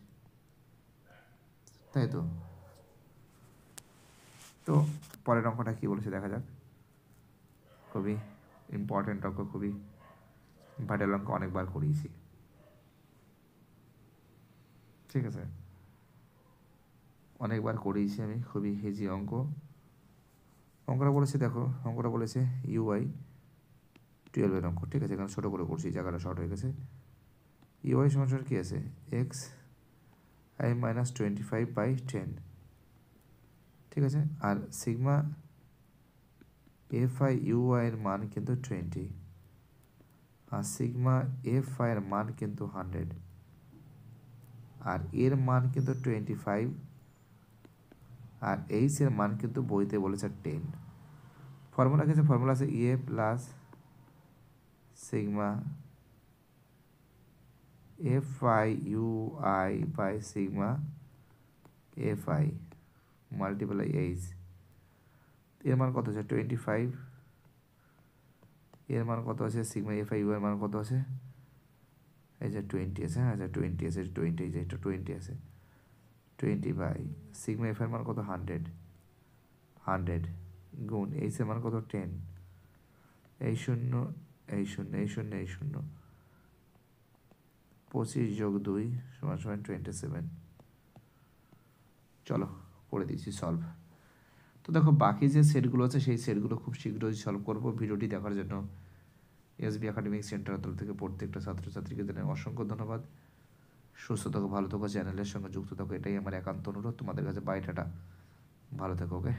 তাই তো। তো পরের অঙ্কটা কি বলেছে দেখা যাক। খুবই ইম্পর্টেন্ট অঙ্ক, খুবই ভাইটাল অঙ্ক, অনেকবার করিয়েছি। ঠিক আছে, অনেকবার করিয়েছি আমি। খুবই ইজি অঙ্ক। অঙ্কটা বলেছে দেখো, অঙ্কটা বলেছে UI 12 অঙ্ক, ঠিক আছে। এখানে ছোটো করে করছি, জায়গাটা শর্ট হয়ে গেছে। ইউআই সমান কী আছে, এক্স আই মাইনাস 25/10, ঠিক আছে। আর সিগমা এফ আই ইউআই এর মান কিন্তু 20, আর সিগমা এফ আই এর মান কিন্তু 100, আর এর মান কিন্তু 25, আর এইচ এর মান কিন্তু বইতে বলেছে 10। ফর্মুলা কিছু ফর্মুলা আছে EA plus sigma F I U I by sigma F I multiply H. এর মান কত আছে 25, এর মান কত আছে সিগমা এফ আই ইউ এর মান কত আছে, এই যে 20 আছে, হ্যাঁ আচ্ছা 20 আছে, 20, এই যে এটা 20 আছে, 20 বাই সিগমা এফ এর মান কত 100 গুণ এইচ এর মান কত 10, এই শূন্য এই শূন্য এই শূন্য এই শূন্য, 25 যোগ 2 সমান সমান 27। চলো করে দিচ্ছি সলভ। তো দেখো বাকি যে সেটগুলো আছে সেই সেটগুলো খুব শীঘ্রই সলভ করবো। ভিডিওটি দেখার জন্য এসবি একাডেমিক সেন্টার তরফ থেকে প্রত্যেকটা ছাত্রছাত্রীকে জানাই অসংখ্য ধন্যবাদ। সুস্থ থাকো, ভালো থাকো, চ্যানেলের সঙ্গে যুক্ত থাকো, এটাই আমার একান্ত অনুরোধ। তোমাদের কাছে বাই, টাটা, ভালো থাকো, ওকে।